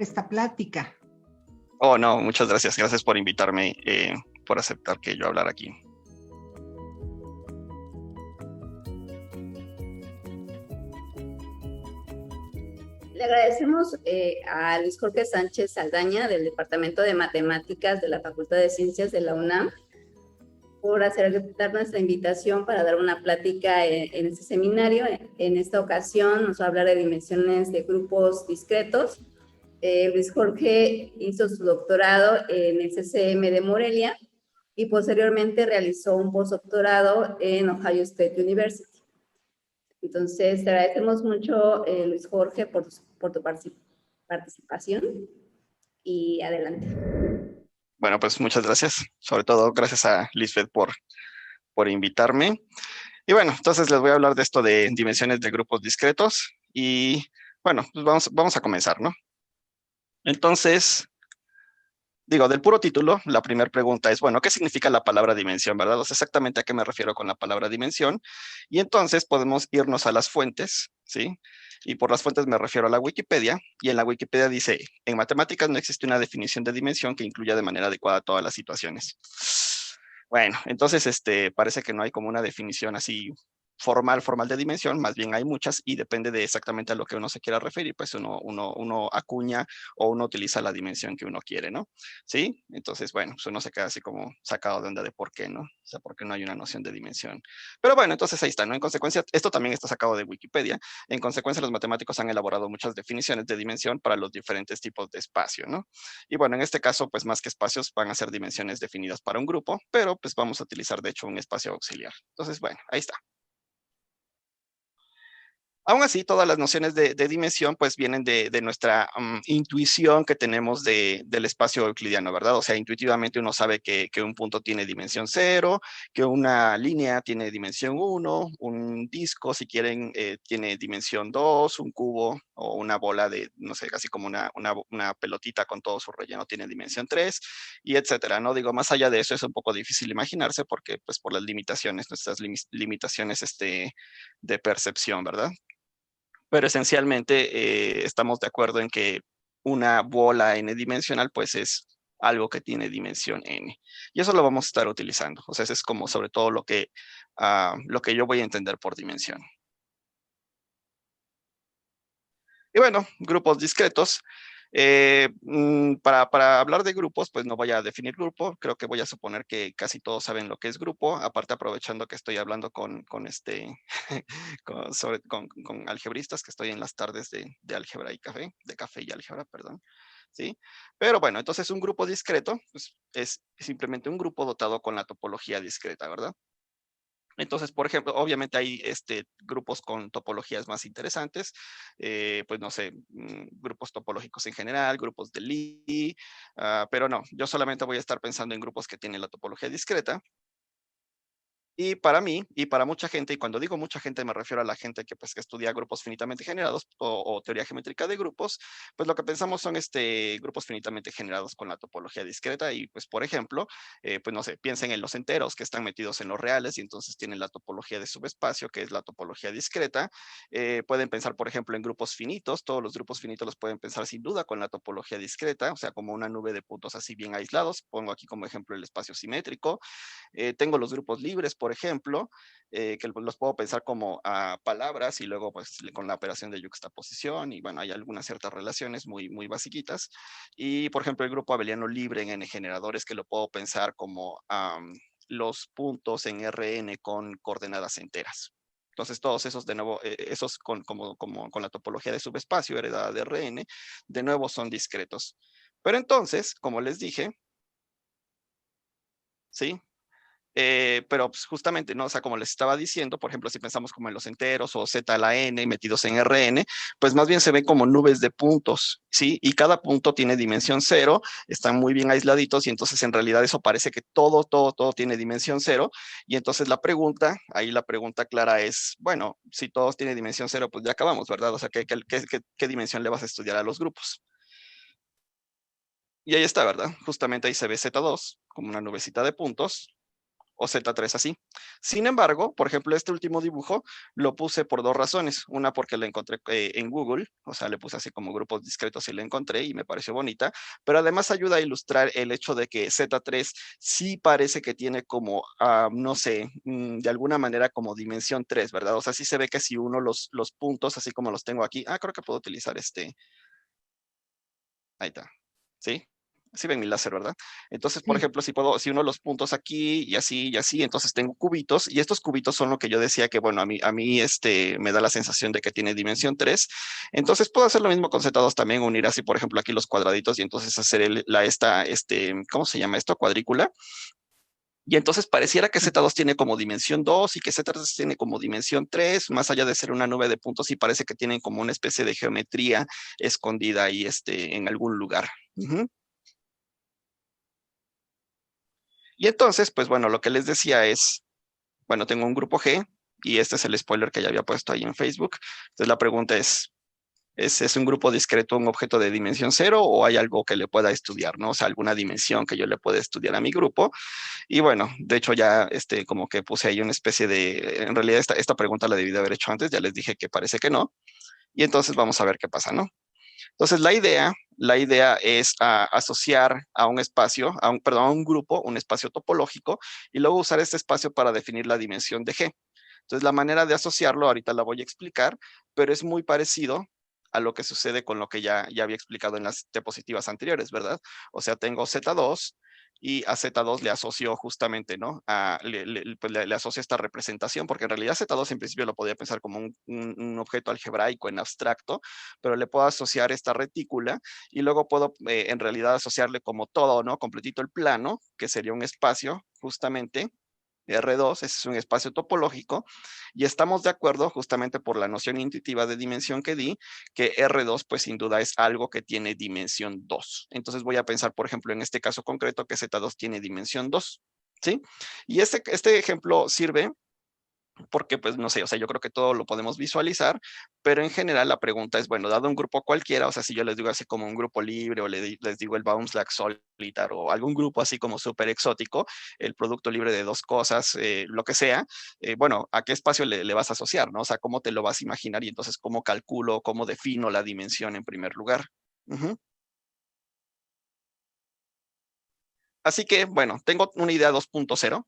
esta plática. Oh, no, muchas gracias. Gracias por invitarme, por aceptar que yo hablara aquí. Le agradecemos a Luis Jorge Sánchez Saldaña del Departamento de Matemáticas de la Facultad de Ciencias de la UNAM por aceptar nuestra invitación para dar una plática en este seminario. En esta ocasión nos va a hablar de dimensiones de grupos discretos. Luis Jorge hizo su doctorado en el CCM de Morelia y posteriormente realizó un postdoctorado en Ohio State University. Entonces, te agradecemos mucho, Luis Jorge, por tu participación y adelante. Bueno, pues muchas gracias. Sobre todo, gracias a Lisbeth por invitarme. Y bueno, entonces les voy a hablar de esto de dimensiones de grupos discretos. Y bueno, pues vamos a comenzar, ¿no? Entonces, digo, del puro título, la primera pregunta es, bueno, ¿qué significa la palabra dimensión, verdad? O sea, exactamente a qué me refiero con la palabra dimensión. Y entonces podemos irnos a las fuentes, ¿sí? Y por las fuentes me refiero a la Wikipedia. Y en la Wikipedia dice, en matemáticas no existe una definición de dimensión que incluya de manera adecuada todas las situaciones. Bueno, entonces parece que no hay como una definición así formal de dimensión, más bien hay muchas y depende de exactamente a lo que uno se quiera referir, pues uno acuña o uno utiliza la dimensión que uno quiere, ¿no? ¿Sí? Entonces, bueno, pues uno se queda así como sacado de onda de por qué, ¿no? O sea, por qué no hay una noción de dimensión. Pero bueno, entonces ahí está, ¿no? En consecuencia, esto también está sacado de Wikipedia. En consecuencia, los matemáticos han elaborado muchas definiciones de dimensión para los diferentes tipos de espacio, ¿no? Y bueno, en este caso, pues más que espacios, van a ser dimensiones definidas para un grupo, pero pues vamos a utilizar, de hecho, un espacio auxiliar. Entonces, bueno, ahí está. Aún así, todas las nociones de dimensión pues vienen de nuestra intuición que tenemos del espacio euclidiano, ¿verdad? O sea, intuitivamente uno sabe que un punto tiene dimensión 0, que una línea tiene dimensión 1, un disco, si quieren, tiene dimensión 2, un cubo o una bola de, no sé, casi como una pelotita con todo su relleno tiene dimensión 3, y etcétera, ¿no? Digo, más allá de eso es un poco difícil imaginarse porque, pues, por las limitaciones, nuestras limitaciones de percepción, ¿verdad? Pero esencialmente estamos de acuerdo en que una bola n-dimensional pues es algo que tiene dimensión n. Y eso lo vamos a estar utilizando. O sea, eso es como sobre todo lo que yo voy a entender por dimensión. Y bueno, grupos discretos. Para hablar de grupos, pues no voy a definir grupo. Creo que voy a suponer que casi todos saben lo que es grupo. Aparte, aprovechando que estoy hablando con con algebristas, que estoy en las tardes de álgebra y café, de café y álgebra, perdón. ¿Sí? Pero bueno, entonces un grupo discreto pues, es simplemente un grupo dotado con la topología discreta, ¿verdad? Entonces, por ejemplo, obviamente hay grupos con topologías más interesantes, pues no sé, grupos topológicos en general, grupos de Lie, pero no, yo solamente voy a estar pensando en grupos que tienen la topología discreta. Y para mí, y para mucha gente, y cuando digo mucha gente me refiero a la gente que, pues, que estudia grupos finitamente generados o teoría geométrica de grupos, pues lo que pensamos son grupos finitamente generados con la topología discreta y, pues, por ejemplo, pues no sé, piensen en los enteros que están metidos en los reales y entonces tienen la topología de subespacio, que es la topología discreta. Pueden pensar, por ejemplo, en grupos finitos, todos los grupos finitos los pueden pensar sin duda con la topología discreta, o sea, como una nube de puntos así bien aislados. Pongo aquí como ejemplo el espacio simétrico. Tengo los grupos libres, por ejemplo, que los puedo pensar como palabras y luego pues con la operación de yuxtaposición y bueno, hay algunas ciertas relaciones muy basiquitas. Y por ejemplo, el grupo abeliano libre en n generadores que lo puedo pensar como los puntos en Rn con coordenadas enteras. Entonces, todos esos, de nuevo, esos con la topología de subespacio heredada de Rn, de nuevo son discretos. Pero entonces, como les dije, ¿sí? Pero pues, justamente, ¿no? O sea, como les estaba diciendo, por ejemplo, si pensamos como en los enteros o z a la n metidos en Rn, pues más bien se ven como nubes de puntos, ¿sí? Y cada punto tiene dimensión 0, están muy bien aisladitos y entonces en realidad eso parece que todo tiene dimensión 0. Y entonces ahí la pregunta clara es, bueno, si todos tienen dimensión 0, pues ya acabamos, ¿verdad? O sea, ¿qué dimensión le vas a estudiar a los grupos? Y ahí está, ¿verdad? Justamente ahí se ve Z2 como una nubecita de puntos. o Z3 así. Sin embargo, por ejemplo, este último dibujo lo puse por dos razones. Una, porque la encontré en Google, o sea, le puse así como grupos discretos y la encontré y me pareció bonita, pero además ayuda a ilustrar el hecho de que Z3 sí parece que tiene como, no sé, de alguna manera como dimensión 3, ¿verdad? O sea, sí se ve que si uno los puntos, así como los tengo aquí, creo que puedo utilizar ahí está, ¿sí? Sí ven mi láser, ¿verdad? Entonces, por Sí. ejemplo, si uno los puntos aquí y así, entonces tengo cubitos, y estos cubitos son lo que yo decía que, bueno, a mí me da la sensación de que tiene dimensión 3. Entonces puedo hacer lo mismo con Z2 también, unir así, por ejemplo, aquí los cuadraditos y entonces hacer ¿cómo se llama esto? Cuadrícula. Y entonces pareciera que Z2 tiene como dimensión 2 y que Z3 tiene como dimensión 3, más allá de ser una nube de puntos, y parece que tienen como una especie de geometría escondida ahí en algún lugar. Ujú. Y entonces, pues bueno, lo que les decía es, bueno, tengo un grupo G y este es el spoiler que ya había puesto ahí en Facebook. Entonces la pregunta ¿es un grupo discreto un objeto de dimensión cero o hay algo que le pueda estudiar, ¿no? O sea, alguna dimensión que yo le pueda estudiar a mi grupo. Y bueno, de hecho ya como que puse ahí una especie en realidad esta pregunta la debí de haber hecho antes, ya les dije que parece que no. Y entonces vamos a ver qué pasa, ¿no? Entonces, la idea es asociar a un espacio, perdón, a un grupo, un espacio topológico, y luego usar este espacio para definir la dimensión de G. Entonces, la manera de asociarlo, ahorita la voy a explicar, pero es muy parecido a lo que sucede con lo que ya había explicado en las diapositivas anteriores, ¿verdad? O sea, tengo Z2 y a Z2 le asocio justamente, ¿no? Pues le asocio esta representación, porque en realidad Z2 en principio lo podía pensar como un objeto algebraico en abstracto, pero le puedo asociar esta retícula y luego puedo en realidad asociarle como todo, ¿no? Completito el plano, que sería un espacio justamente R2, ese es un espacio topológico, y estamos de acuerdo justamente por la noción intuitiva de dimensión que di, que R2 pues sin duda es algo que tiene dimensión 2. Entonces voy a pensar, por ejemplo, en este caso concreto que Z2 tiene dimensión 2, ¿sí? Y este ejemplo sirve porque pues no sé, o sea, yo creo que todo lo podemos visualizar, pero en general la pregunta es, bueno, dado un grupo cualquiera, o sea, si yo les digo así como un grupo libre o les digo el Bounce Like Solitar o algún grupo así como súper exótico, el producto libre de dos cosas, lo que sea, bueno, ¿a qué espacio le vas a asociar, no? O sea, ¿cómo te lo vas a imaginar? Y entonces, ¿cómo calculo, cómo defino la dimensión en primer lugar? Ujú. Así que, bueno, tengo una idea 2.0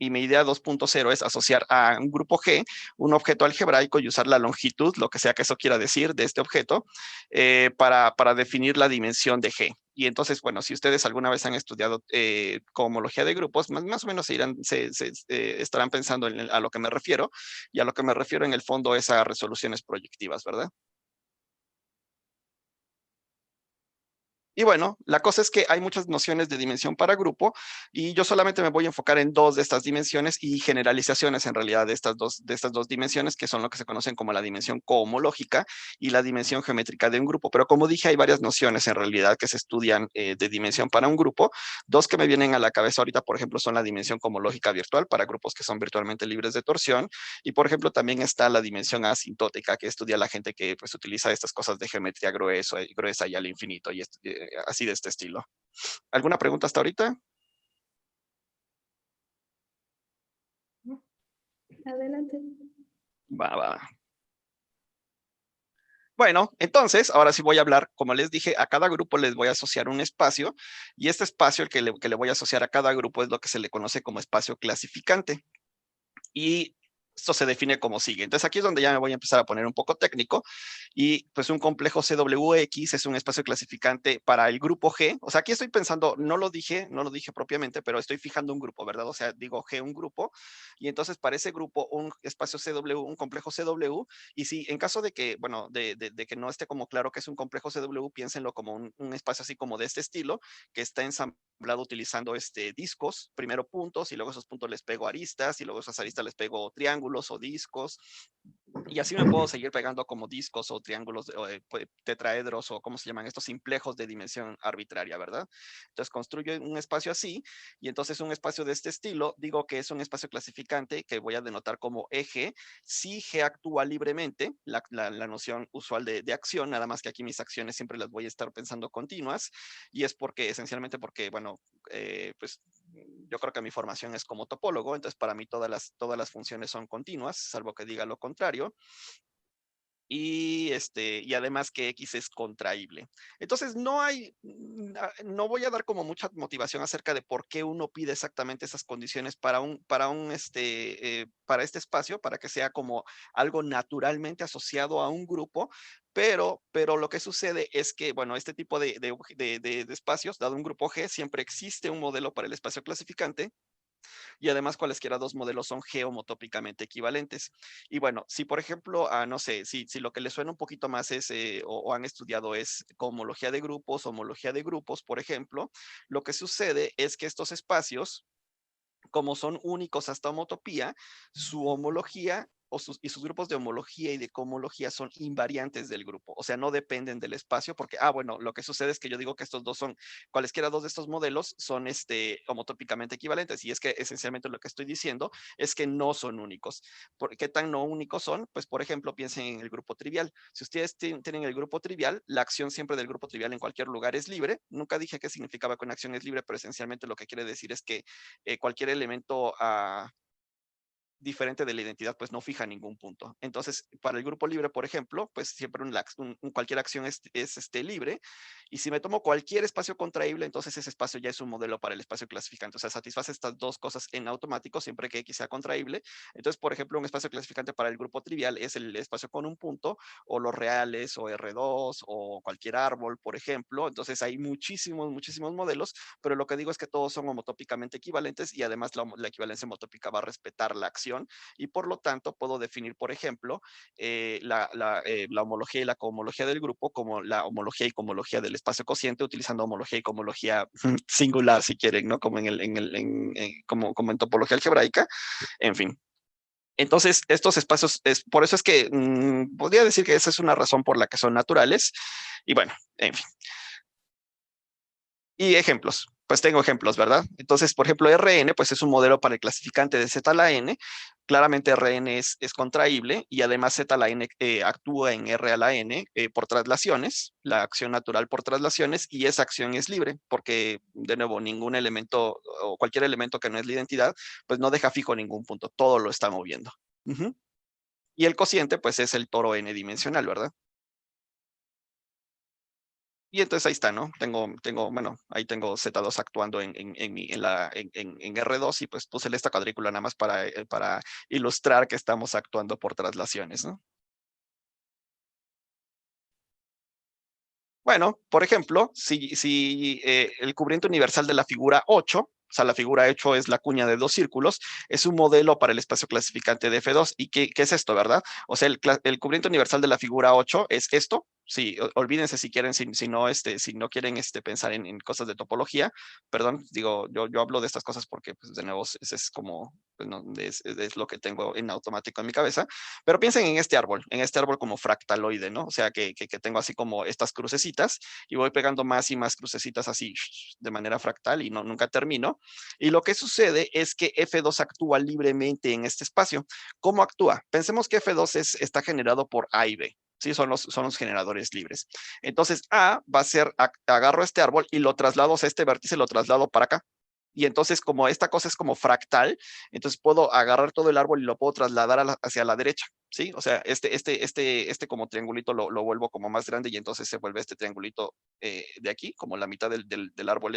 y mi idea 2.0 es asociar a un grupo G un objeto algebraico y usar la longitud, lo que sea que eso quiera decir, de este objeto, para definir la dimensión de G. Y entonces, bueno, si ustedes alguna vez han estudiado cohomología de grupos, más o menos estarán pensando a lo que me refiero, y a lo que me refiero en el fondo es a resoluciones proyectivas, ¿verdad? Y bueno, la cosa es que hay muchas nociones de dimensión para grupo y yo solamente me voy a enfocar en dos de estas dimensiones y generalizaciones en realidad de estas dos dimensiones, que son lo que se conocen como la dimensión cohomológica y la dimensión geométrica de un grupo. Pero como dije, hay varias nociones en realidad que se estudian de dimensión para un grupo. Dos que me vienen a la cabeza ahorita, por ejemplo, son la dimensión cohomológica virtual para grupos que son virtualmente libres de torsión. Y por ejemplo, también está la dimensión asintótica que estudia la gente que pues utiliza estas cosas de geometría gruesa y al infinito y así de este estilo. ¿Alguna pregunta hasta ahorita? Adelante. Va, va. Bueno, entonces, ahora sí voy a hablar, como les dije, a cada grupo les voy a asociar un espacio y este espacio, el que le voy a asociar a cada grupo es lo que se le conoce como espacio clasificante. Y esto se define como sigue. Entonces aquí es donde ya me voy a empezar a poner un poco técnico y pues un complejo CWX es un espacio clasificante para el grupo G. O sea, aquí estoy pensando, no lo dije propiamente, pero estoy fijando un grupo, ¿verdad? O sea, digo G un grupo y entonces para ese grupo un espacio CW, un complejo CW, y si en caso de que, bueno, de que no esté como claro que es un complejo CW, piénsenlo como un espacio así como de este estilo, que está ensamblado utilizando discos, primero puntos y luego esos puntos les pego aristas y luego esas aristas les pego triángulos o discos y así me puedo seguir pegando como discos o triángulos tetraedros o cómo se llaman estos simplejos de dimensión arbitraria, ¿verdad? Entonces construyo un espacio así y entonces un espacio de este estilo, digo que es un espacio clasificante que voy a denotar como eje si G actúa libremente, la noción usual de acción, nada más que aquí mis acciones siempre las voy a estar pensando continuas y es porque esencialmente porque, bueno, pues yo creo que mi formación es como topólogo, entonces para mí todas las funciones son continuas, salvo que diga lo contrario. Y además que X es contraíble. Entonces, no voy a dar como mucha motivación acerca de por qué uno pide exactamente esas condiciones para este espacio, para que sea como algo naturalmente asociado a un grupo, pero lo que sucede es que, bueno, este tipo de espacios, dado un grupo G, siempre existe un modelo para el espacio clasificante, y además cualesquiera dos modelos son geomotópicamente equivalentes. Y bueno, si por ejemplo, no sé, si lo que les suena un poquito más es, o han estudiado es homología de grupos, por ejemplo, lo que sucede es que estos espacios, como son únicos hasta homotopía, su homología y sus grupos de homología y de cohomología son invariantes del grupo, o sea, no dependen del espacio, porque, bueno, lo que sucede es que yo digo que estos dos son, cualesquiera dos de estos modelos son homotópicamente equivalentes, y es que esencialmente lo que estoy diciendo es que no son únicos. ¿Qué tan no únicos son? Pues, por ejemplo, piensen en el grupo trivial. Si ustedes tienen el grupo trivial, la acción siempre del grupo trivial en cualquier lugar es libre. Nunca dije qué significaba que una acción es libre, pero esencialmente lo que quiere decir es que cualquier elemento diferente de la identidad, pues no fija ningún punto. Entonces, para el grupo libre, por ejemplo, pues siempre cualquier acción es libre, y si me tomo cualquier espacio contraíble, entonces ese espacio ya es un modelo para el espacio clasificante, o sea, satisface estas dos cosas en automático siempre que X sea contraíble. Entonces, por ejemplo, un espacio clasificante para el grupo trivial es el espacio con un punto, o los reales, o R2, o cualquier árbol, por ejemplo. Entonces, hay muchísimos modelos, pero lo que digo es que todos son homotópicamente equivalentes, y además la equivalencia homotópica va a respetar la acción, y por lo tanto puedo definir, por ejemplo, la homología y la cohomología del grupo como la homología y cohomología del espacio cociente, utilizando homología y cohomología singular, si quieren, ¿no? Como como en topología algebraica, en fin. Entonces, estos espacios, por eso es que podría decir que esa es una razón por la que son naturales, y bueno, en fin. Y ejemplos, pues tengo ejemplos, ¿verdad? Entonces, por ejemplo, Rn, pues es un modelo para el clasificante de Z a la n. Claramente Rn es contraíble, y además Z a la n actúa en R a la n por traslaciones, la acción natural por traslaciones, y esa acción es libre, porque, de nuevo, ningún elemento o cualquier elemento que no es la identidad, pues no deja fijo ningún punto, todo lo está moviendo. Y el cociente, pues es el toro n dimensional, ¿verdad? Y entonces ahí está, ¿no? Bueno, ahí tengo Z2 actuando en R2, y pues puse esta cuadrícula nada más para ilustrar que estamos actuando por traslaciones, ¿no? Bueno, por ejemplo, si el cubriente universal de la figura 8, o sea, la figura 8 es la cuña de dos círculos, es un modelo para el espacio clasificante de F2. ¿Y qué es esto, verdad? O sea, el cubriente universal de la figura 8 es esto. Sí, olvídense si quieren, si no quieren pensar en cosas de topología. Perdón, digo, yo hablo de estas cosas porque, pues, de nuevo, es como, pues, no, es lo que tengo en automático en mi cabeza. Pero piensen en este árbol como fractaloide, ¿no? O sea, que tengo así como estas crucecitas, y voy pegando más y más crucecitas así de manera fractal, y nunca termino. Y lo que sucede es que F2 actúa libremente en este espacio. ¿Cómo actúa? Pensemos que F2 está generado por A y B. Sí, son los generadores libres. Entonces, A va a ser, agarro este árbol y lo traslado, o sea, este vértice lo traslado para acá. Y entonces, como esta cosa es como fractal, entonces puedo agarrar todo el árbol y lo puedo trasladar hacia la derecha, ¿sí? O sea, este como triangulito lo vuelvo como más grande, y entonces se vuelve este triangulito de aquí, como la mitad del árbol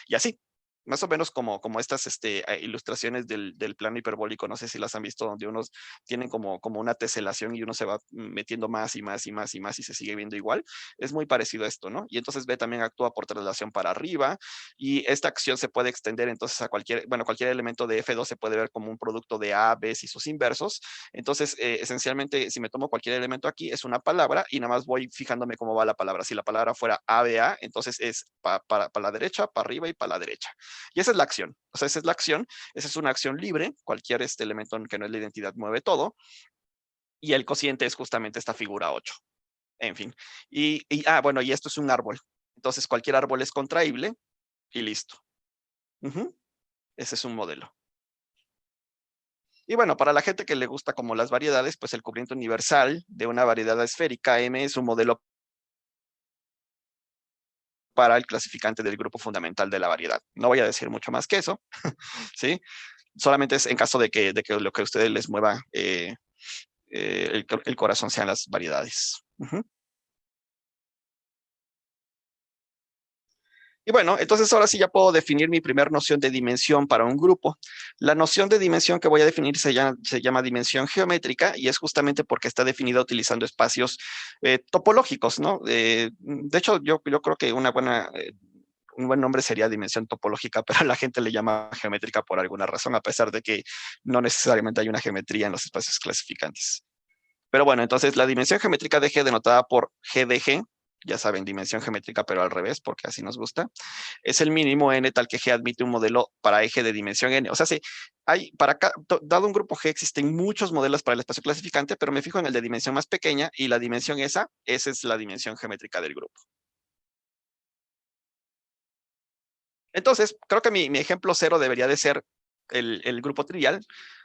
y así. Más o menos como estas ilustraciones del plano hiperbólico, no sé si las han visto, donde unos tienen como una teselación, y uno se va metiendo más y más y más y más, y se sigue viendo igual. Es muy parecido a esto, ¿no? Y entonces B también actúa por traslación para arriba, y esta acción se puede extender entonces a cualquier elemento de F2 se puede ver como un producto de A, B y sus inversos. Entonces, esencialmente, si me tomo cualquier elemento aquí, es una palabra, y nada más voy fijándome cómo va la palabra. Si la palabra fuera ABA, entonces es para la derecha, para arriba y para la derecha. Y esa es la acción. O sea, esa es la acción. Esa es una acción libre. Cualquier elemento que no es la identidad mueve todo. Y el cociente es justamente esta figura 8. En fin. Bueno, y esto es un árbol. Entonces, cualquier árbol es contraíble, y listo. Ese es un modelo. Y bueno, para la gente que le gusta como las variedades, pues el cubriente universal de una variedad esférica M es un modelo para el clasificante del grupo fundamental de la variedad. No voy a decir mucho más que eso, ¿sí? Solamente es en caso de que lo que a ustedes les mueva el corazón sean las variedades. Y bueno, entonces ahora sí ya puedo definir mi primer noción de dimensión para un grupo. La noción de dimensión que voy a definir se llama dimensión geométrica y es justamente porque está definida utilizando espacios topológicos, ¿no? De hecho, yo creo que un buen nombre sería dimensión topológica, pero a la gente le llama geométrica por alguna razón, a pesar de que no necesariamente hay una geometría en los espacios clasificantes. Pero bueno, entonces la dimensión geométrica de G denotada por G de G, ya saben, dimensión geométrica, pero al revés, porque así nos gusta, es el mínimo n tal que G admite un modelo para eje de dimensión n. O sea, sí, dado un grupo G existen muchos modelos para el espacio clasificante, pero me fijo en el de dimensión más pequeña y la dimensión esa es la dimensión geométrica del grupo. Entonces, creo que mi ejemplo cero debería de ser el grupo trivial.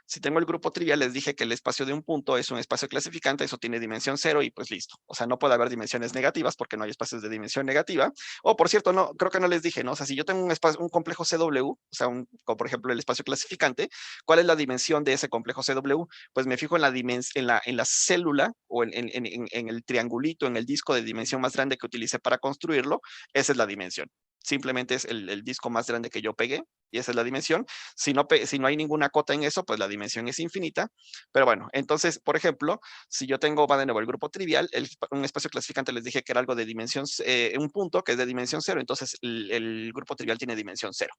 Si tengo el grupo trivial, les dije que el espacio de un punto es un espacio clasificante, eso tiene dimensión cero y pues listo. O sea, no puede haber dimensiones negativas porque no hay espacios de dimensión negativa. O por cierto, no, creo que no les dije, ¿no? O sea, si yo tengo un complejo CW, o sea, como por ejemplo el espacio clasificante, ¿cuál es la dimensión de ese complejo CW? Pues me fijo en la célula o en el triangulito, en el disco de dimensión más grande que utilicé para construirlo, esa es la dimensión. Simplemente es el disco más grande que yo pegué y esa es la dimensión. Si no hay ninguna cota en eso, pues la dimensión es infinita. Pero bueno, entonces, por ejemplo, si yo tengo, va de nuevo, el grupo trivial, un espacio clasificante les dije que era algo de dimensión, un punto que es de dimensión cero, entonces el grupo trivial tiene dimensión cero.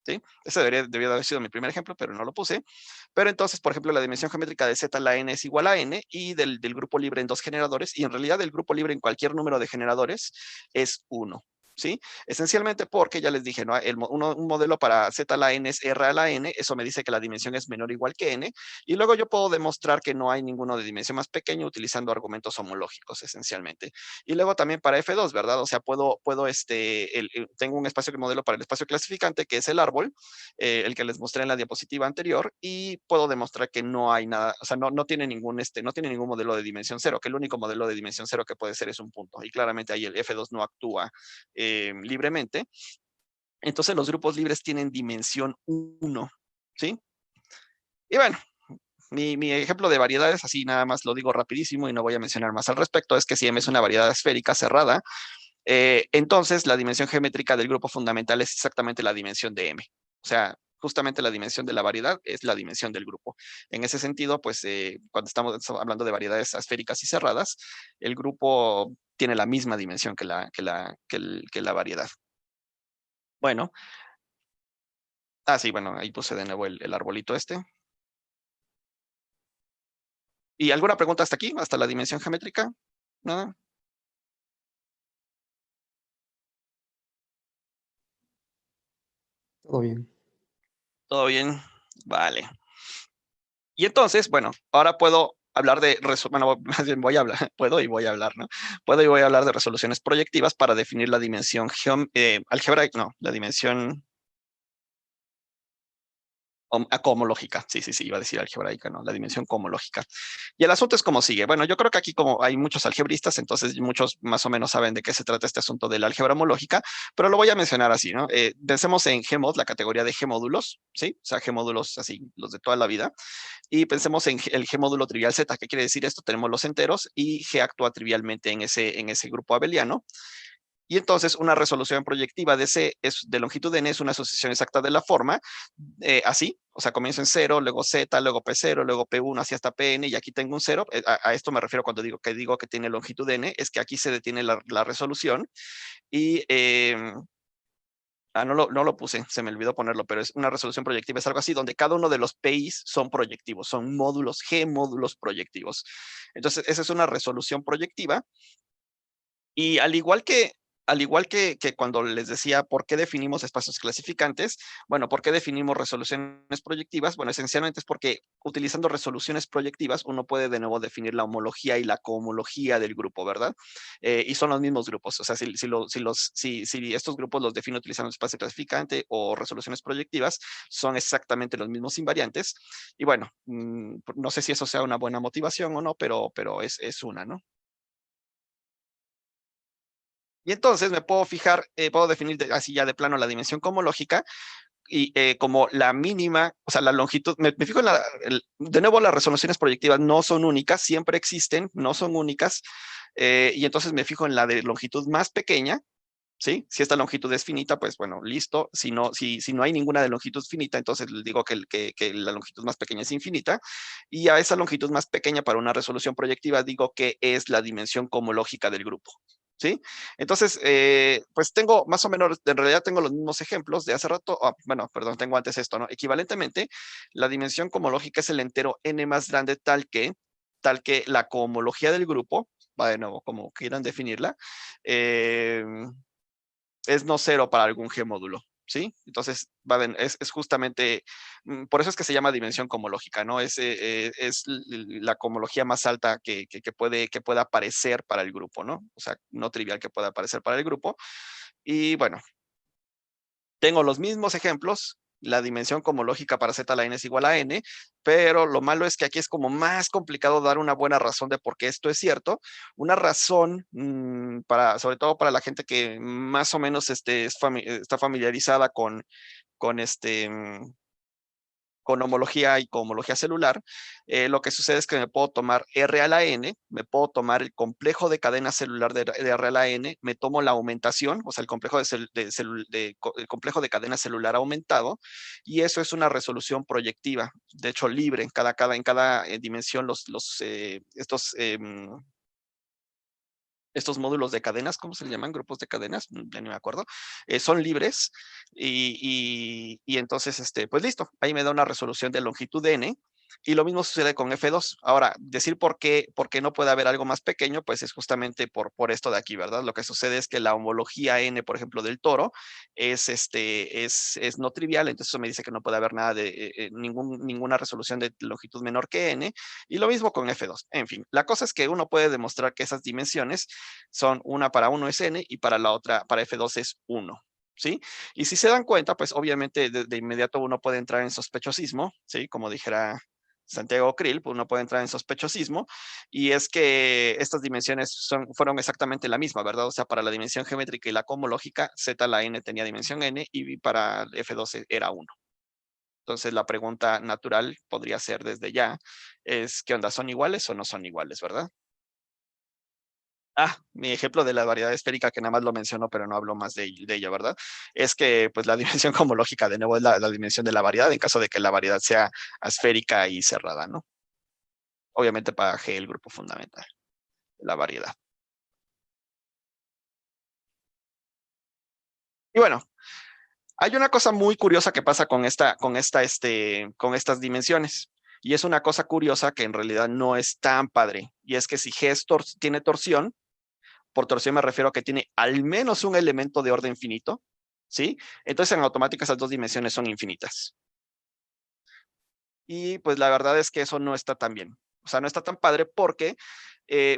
¿Sí? Ese debería haber sido mi primer ejemplo, pero no lo puse. Pero entonces, por ejemplo, la dimensión geométrica de Z, la n es igual a n, y del grupo libre en 2 generadores, y en realidad el grupo libre en cualquier número de generadores es 1. ¿Sí? Esencialmente porque ya les dije, ¿no? Un modelo para Z a la n es R a la n, eso me dice que la dimensión es menor o igual que n, y luego yo puedo demostrar que no hay ninguno de dimensión más pequeño utilizando argumentos homológicos, esencialmente. Y luego también para F2, ¿verdad? O sea, tengo un espacio que modelo para el espacio clasificante, que es el árbol, el que les mostré en la diapositiva anterior, y puedo demostrar que no hay nada, o sea, no tiene no tiene ningún modelo de dimensión cero, que el único modelo de dimensión cero que puede ser es un punto, y claramente ahí el F2 no actúa libremente. Entonces los grupos libres tienen dimensión 1, ¿sí? Y bueno, mi ejemplo de variedades, así nada más lo digo rapidísimo y no voy a mencionar más al respecto, es que si M es una variedad esférica cerrada, entonces la dimensión geométrica del grupo fundamental es exactamente la dimensión de M. O sea, justamente la dimensión de la variedad es la dimensión del grupo. En ese sentido, pues cuando estamos hablando de variedades esféricas y cerradas, el grupo tiene la misma dimensión que la variedad. Bueno, sí, bueno, ahí puse de nuevo el arbolito este. ¿Y alguna pregunta hasta aquí, hasta la dimensión geométrica? ¿Nada? Todo bien. ¿Todo bien? Vale. Y entonces, bueno, ahora puedo hablar bueno, más bien voy a hablar, puedo y voy a hablar, ¿no? Puedo y voy a hablar de resoluciones proyectivas para definir la dimensión algebraica, no, la dimensión comológica, sí, iba a decir algebraica, no, la dimensión comológica. Y el asunto es como sigue. Bueno, yo creo que aquí como hay muchos algebristas, entonces muchos más o menos saben de qué se trata este asunto de la álgebra homológica, pero lo voy a mencionar así, ¿no? Pensemos en Gmod, la categoría de G-módulos, ¿sí? O sea, G-módulos así, los de toda la vida. Y pensemos en el G-módulo trivial Z. ¿Qué quiere decir esto? Tenemos los enteros y G actúa trivialmente en ese grupo abeliano. Y entonces una resolución proyectiva de C de longitud n es una asociación exacta de la forma, así, o sea, comienzo en 0, luego Z, luego P0, luego P1, así hasta Pn, y aquí tengo un 0. A esto me refiero cuando digo que tiene longitud n, es que aquí se detiene la resolución. Y no lo puse, se me olvidó ponerlo, pero es una resolución proyectiva, es algo así, donde cada uno de los PIs son proyectivos, son módulos, G módulos proyectivos. Entonces, esa es una resolución proyectiva. Y al igual que cuando les decía por qué definimos espacios clasificantes, bueno, ¿por qué definimos resoluciones proyectivas? Bueno, esencialmente es porque utilizando resoluciones proyectivas uno puede de nuevo definir la homología y la cohomología del grupo, ¿verdad? Y son los mismos grupos. O sea, si estos grupos los defino utilizando espacio clasificante o resoluciones proyectivas, son exactamente los mismos invariantes. Y bueno, no sé si eso sea una buena motivación o no, pero es una, ¿no? Y entonces me puedo fijar, puedo definir así ya de plano la dimensión cosmológica y como la mínima, o sea, la longitud, me fijo en de nuevo, las resoluciones proyectivas no son únicas, siempre existen, no son únicas, y entonces me fijo en la de longitud más pequeña, ¿sí? Si esta longitud es finita, pues bueno, listo. Si no hay ninguna de longitud finita, entonces les digo que la longitud más pequeña es infinita. Y a esa longitud más pequeña para una resolución proyectiva digo que es la dimensión cosmológica del grupo. ¿Sí? Entonces, pues tengo más o menos, en realidad tengo los mismos ejemplos de hace rato, bueno, perdón, tengo antes esto, ¿no? Equivalentemente, la dimensión cosmológica es el entero n más grande tal que la cohomología del grupo, va de nuevo, como quieran definirla, eh, es no cero para algún G módulo, ¿sí? Entonces, es justamente, por eso es que se llama dimensión cosmológica, ¿no? Es la cosmología más alta que pueda aparecer para el grupo, ¿no? O sea, no trivial que pueda aparecer para el grupo. Y bueno, tengo los mismos ejemplos, la dimensión cosmológica para z a la n es igual a n, pero lo malo es que aquí es como más complicado dar una buena razón de por qué esto es cierto. Una razón, sobre todo para la gente que más o menos está familiarizada con homología y cohomología celular, lo que sucede es que me puedo tomar R a la N, me puedo tomar el complejo de cadena celular de R a la N, me tomo la aumentación, o sea, el complejo el complejo de cadena celular aumentado, y eso es una resolución proyectiva, de hecho libre, en cada dimensión estos módulos de cadenas, ¿cómo se le llaman? Grupos de cadenas, ya ni me acuerdo, son libres y entonces, pues listo, ahí me da una resolución de longitud n y lo mismo sucede con F2. Ahora, decir por qué no puede haber algo más pequeño, pues es justamente por esto de aquí, ¿verdad? Lo que sucede es que la homología n, por ejemplo, del toro es no trivial, entonces eso me dice que no puede haber nada de ninguna resolución de longitud menor que n, y lo mismo con F2. En fin, la cosa es que uno puede demostrar que esas dimensiones son una para uno es n y para la otra, para F2 es 1. ¿Sí? Y si se dan cuenta, pues obviamente de inmediato uno puede entrar en sospechosismo, ¿sí? Como dijera Santiago Krill, pues uno puede entrar en sospechosismo, y es que estas dimensiones fueron exactamente la misma, ¿verdad? O sea, para la dimensión geométrica y la cosmológica, z a la n tenía dimensión n y para F12 era 1. Entonces la pregunta natural podría ser desde ya, es ¿qué onda? ¿Son iguales o no son iguales, verdad? Mi ejemplo de la variedad esférica, que nada más lo menciono, pero no hablo más de ella, ¿verdad? Es que pues la dimensión cosmológica de nuevo es la dimensión de la variedad en caso de que la variedad sea esférica y cerrada, ¿no? Obviamente para G el grupo fundamental, la variedad. Y bueno, hay una cosa muy curiosa que pasa con estas dimensiones. Y es una cosa curiosa que en realidad no es tan padre. Y es que si G tiene torsión, por torsión me refiero a que tiene al menos un elemento de orden finito, ¿sí? Entonces en automática esas dos dimensiones son infinitas. Y pues la verdad es que eso no está tan bien. O sea, no está tan padre porque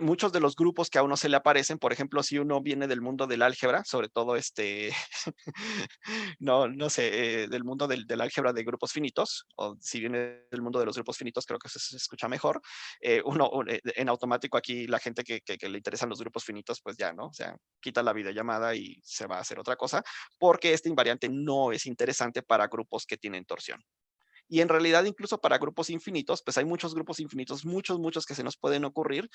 muchos de los grupos que a uno se le aparecen, por ejemplo, si uno viene del mundo del álgebra, sobre todo no sé, del mundo del álgebra de grupos finitos, o si viene del mundo de los grupos finitos, creo que se escucha mejor. En automático aquí la gente que le interesan los grupos finitos, pues ya, ¿no? O sea, quita la videollamada y se va a hacer otra cosa, porque este invariante no es interesante para grupos que tienen torsión. Y en realidad, incluso para grupos infinitos, pues hay muchos grupos infinitos, muchos que se nos pueden ocurrir,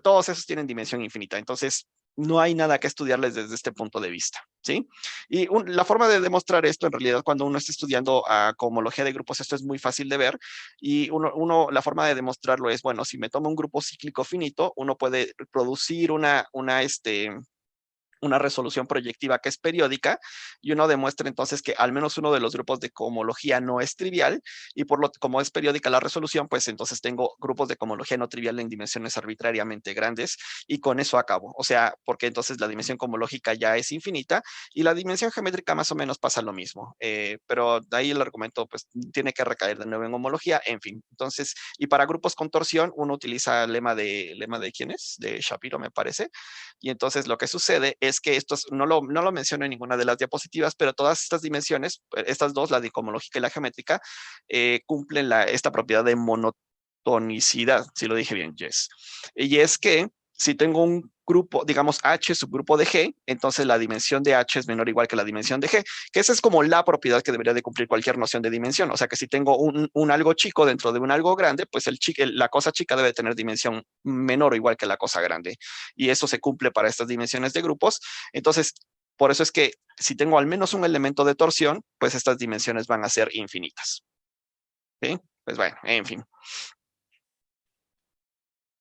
todos esos tienen dimensión infinita. Entonces, no hay nada que estudiarles desde este punto de vista, ¿sí? Y la forma de demostrar esto, en realidad, cuando uno está estudiando a cohomología de grupos, esto es muy fácil de ver. Y la forma de demostrarlo es, bueno, si me tomo un grupo cíclico finito, uno puede producir una resolución proyectiva que es periódica, y uno demuestra entonces que al menos uno de los grupos de cohomología no es trivial, y como es periódica la resolución, pues entonces tengo grupos de cohomología no trivial en dimensiones arbitrariamente grandes, y con eso acabo. O sea, porque entonces la dimensión cohomológica ya es infinita, y la dimensión geométrica más o menos pasa lo mismo, pero de ahí el argumento pues tiene que recaer de nuevo en homología, en fin. Entonces, y para grupos con torsión, uno utiliza el lema de ¿quién es? De Shapiro, me parece. Y entonces lo que sucede es que estos, no lo menciono en ninguna de las diapositivas, pero todas estas dimensiones, estas dos, la dicomológica y la geométrica, cumplen esta propiedad de monotonicidad, si lo dije bien, Jess. Y es que si tengo subgrupo, digamos H subgrupo de G, entonces la dimensión de H es menor o igual que la dimensión de G, que esa es como la propiedad que debería de cumplir cualquier noción de dimensión. O sea que si tengo un algo chico dentro de un algo grande, pues la cosa chica debe tener dimensión menor o igual que la cosa grande. Y eso se cumple para estas dimensiones de grupos. Entonces, por eso es que si tengo al menos un elemento de torsión, pues estas dimensiones van a ser infinitas. ¿Sí? Pues bueno, en fin.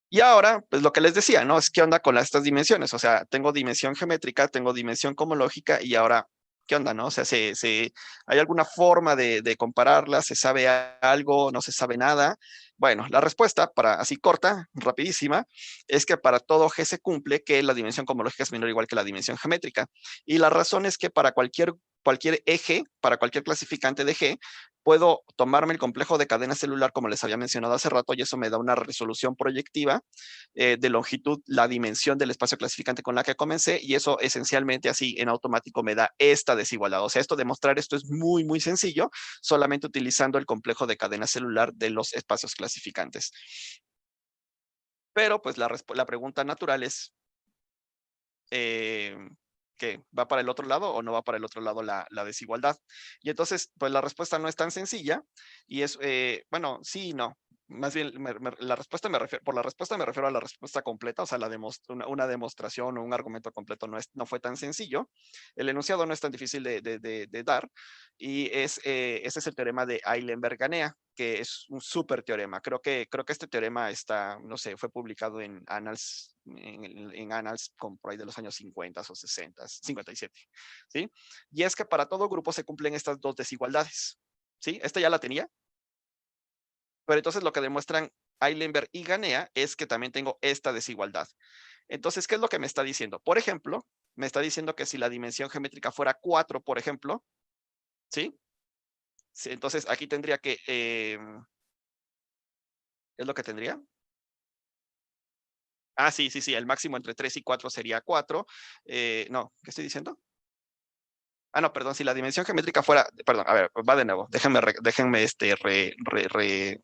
Y ahora, pues lo que les decía, ¿no? Es qué onda con estas dimensiones. O sea, tengo dimensión geométrica, tengo dimensión cosmológica y ahora, ¿qué onda, no? O sea, ¿hay alguna forma de compararlas? ¿Se sabe algo? ¿No se sabe nada? Bueno, la respuesta, para así corta, rapidísima, es que para todo G se cumple que la dimensión cosmológica es menor o igual que la dimensión geométrica. Y la razón es que para cualquier eje, para cualquier clasificante de G, puedo tomarme el complejo de cadena celular, como les había mencionado hace rato, y eso me da una resolución proyectiva de longitud, la dimensión del espacio clasificante con la que comencé, y eso esencialmente así en automático me da esta desigualdad. O sea, demostrar esto es muy, muy sencillo, solamente utilizando el complejo de cadena celular de los espacios clasificantes. Pero pues la pregunta natural es, ¿que va para el otro lado o no va para el otro lado la desigualdad? Y entonces, pues la respuesta no es tan sencilla y es, bueno, sí y no. Más bien, la respuesta por la respuesta me refiero a la respuesta completa, o sea, una demostración o un argumento completo no fue tan sencillo. El enunciado no es tan difícil de dar y ese es el teorema de Eilenberg-Ganea, que es un súper teorema. Creo que este teorema está, no sé, fue publicado en Annals, en Annals por ahí de los años 50 o 60, 57, ¿sí? Y es que para todo grupo se cumplen estas dos desigualdades, ¿sí? Esta ya la tenía, pero entonces lo que demuestran Eilenberg y Ganea es que también tengo esta desigualdad. Entonces, ¿qué es lo que me está diciendo? Por ejemplo, me está diciendo que si la dimensión geométrica fuera 4, por ejemplo, ¿sí? Sí, entonces aquí tendría que, ¿es lo que tendría? Ah, sí, sí, sí, el máximo entre 3 y 4 sería 4. No, ¿qué estoy diciendo? Ah, no, perdón, si la dimensión geométrica fuera, perdón, a ver, va de nuevo, déjenme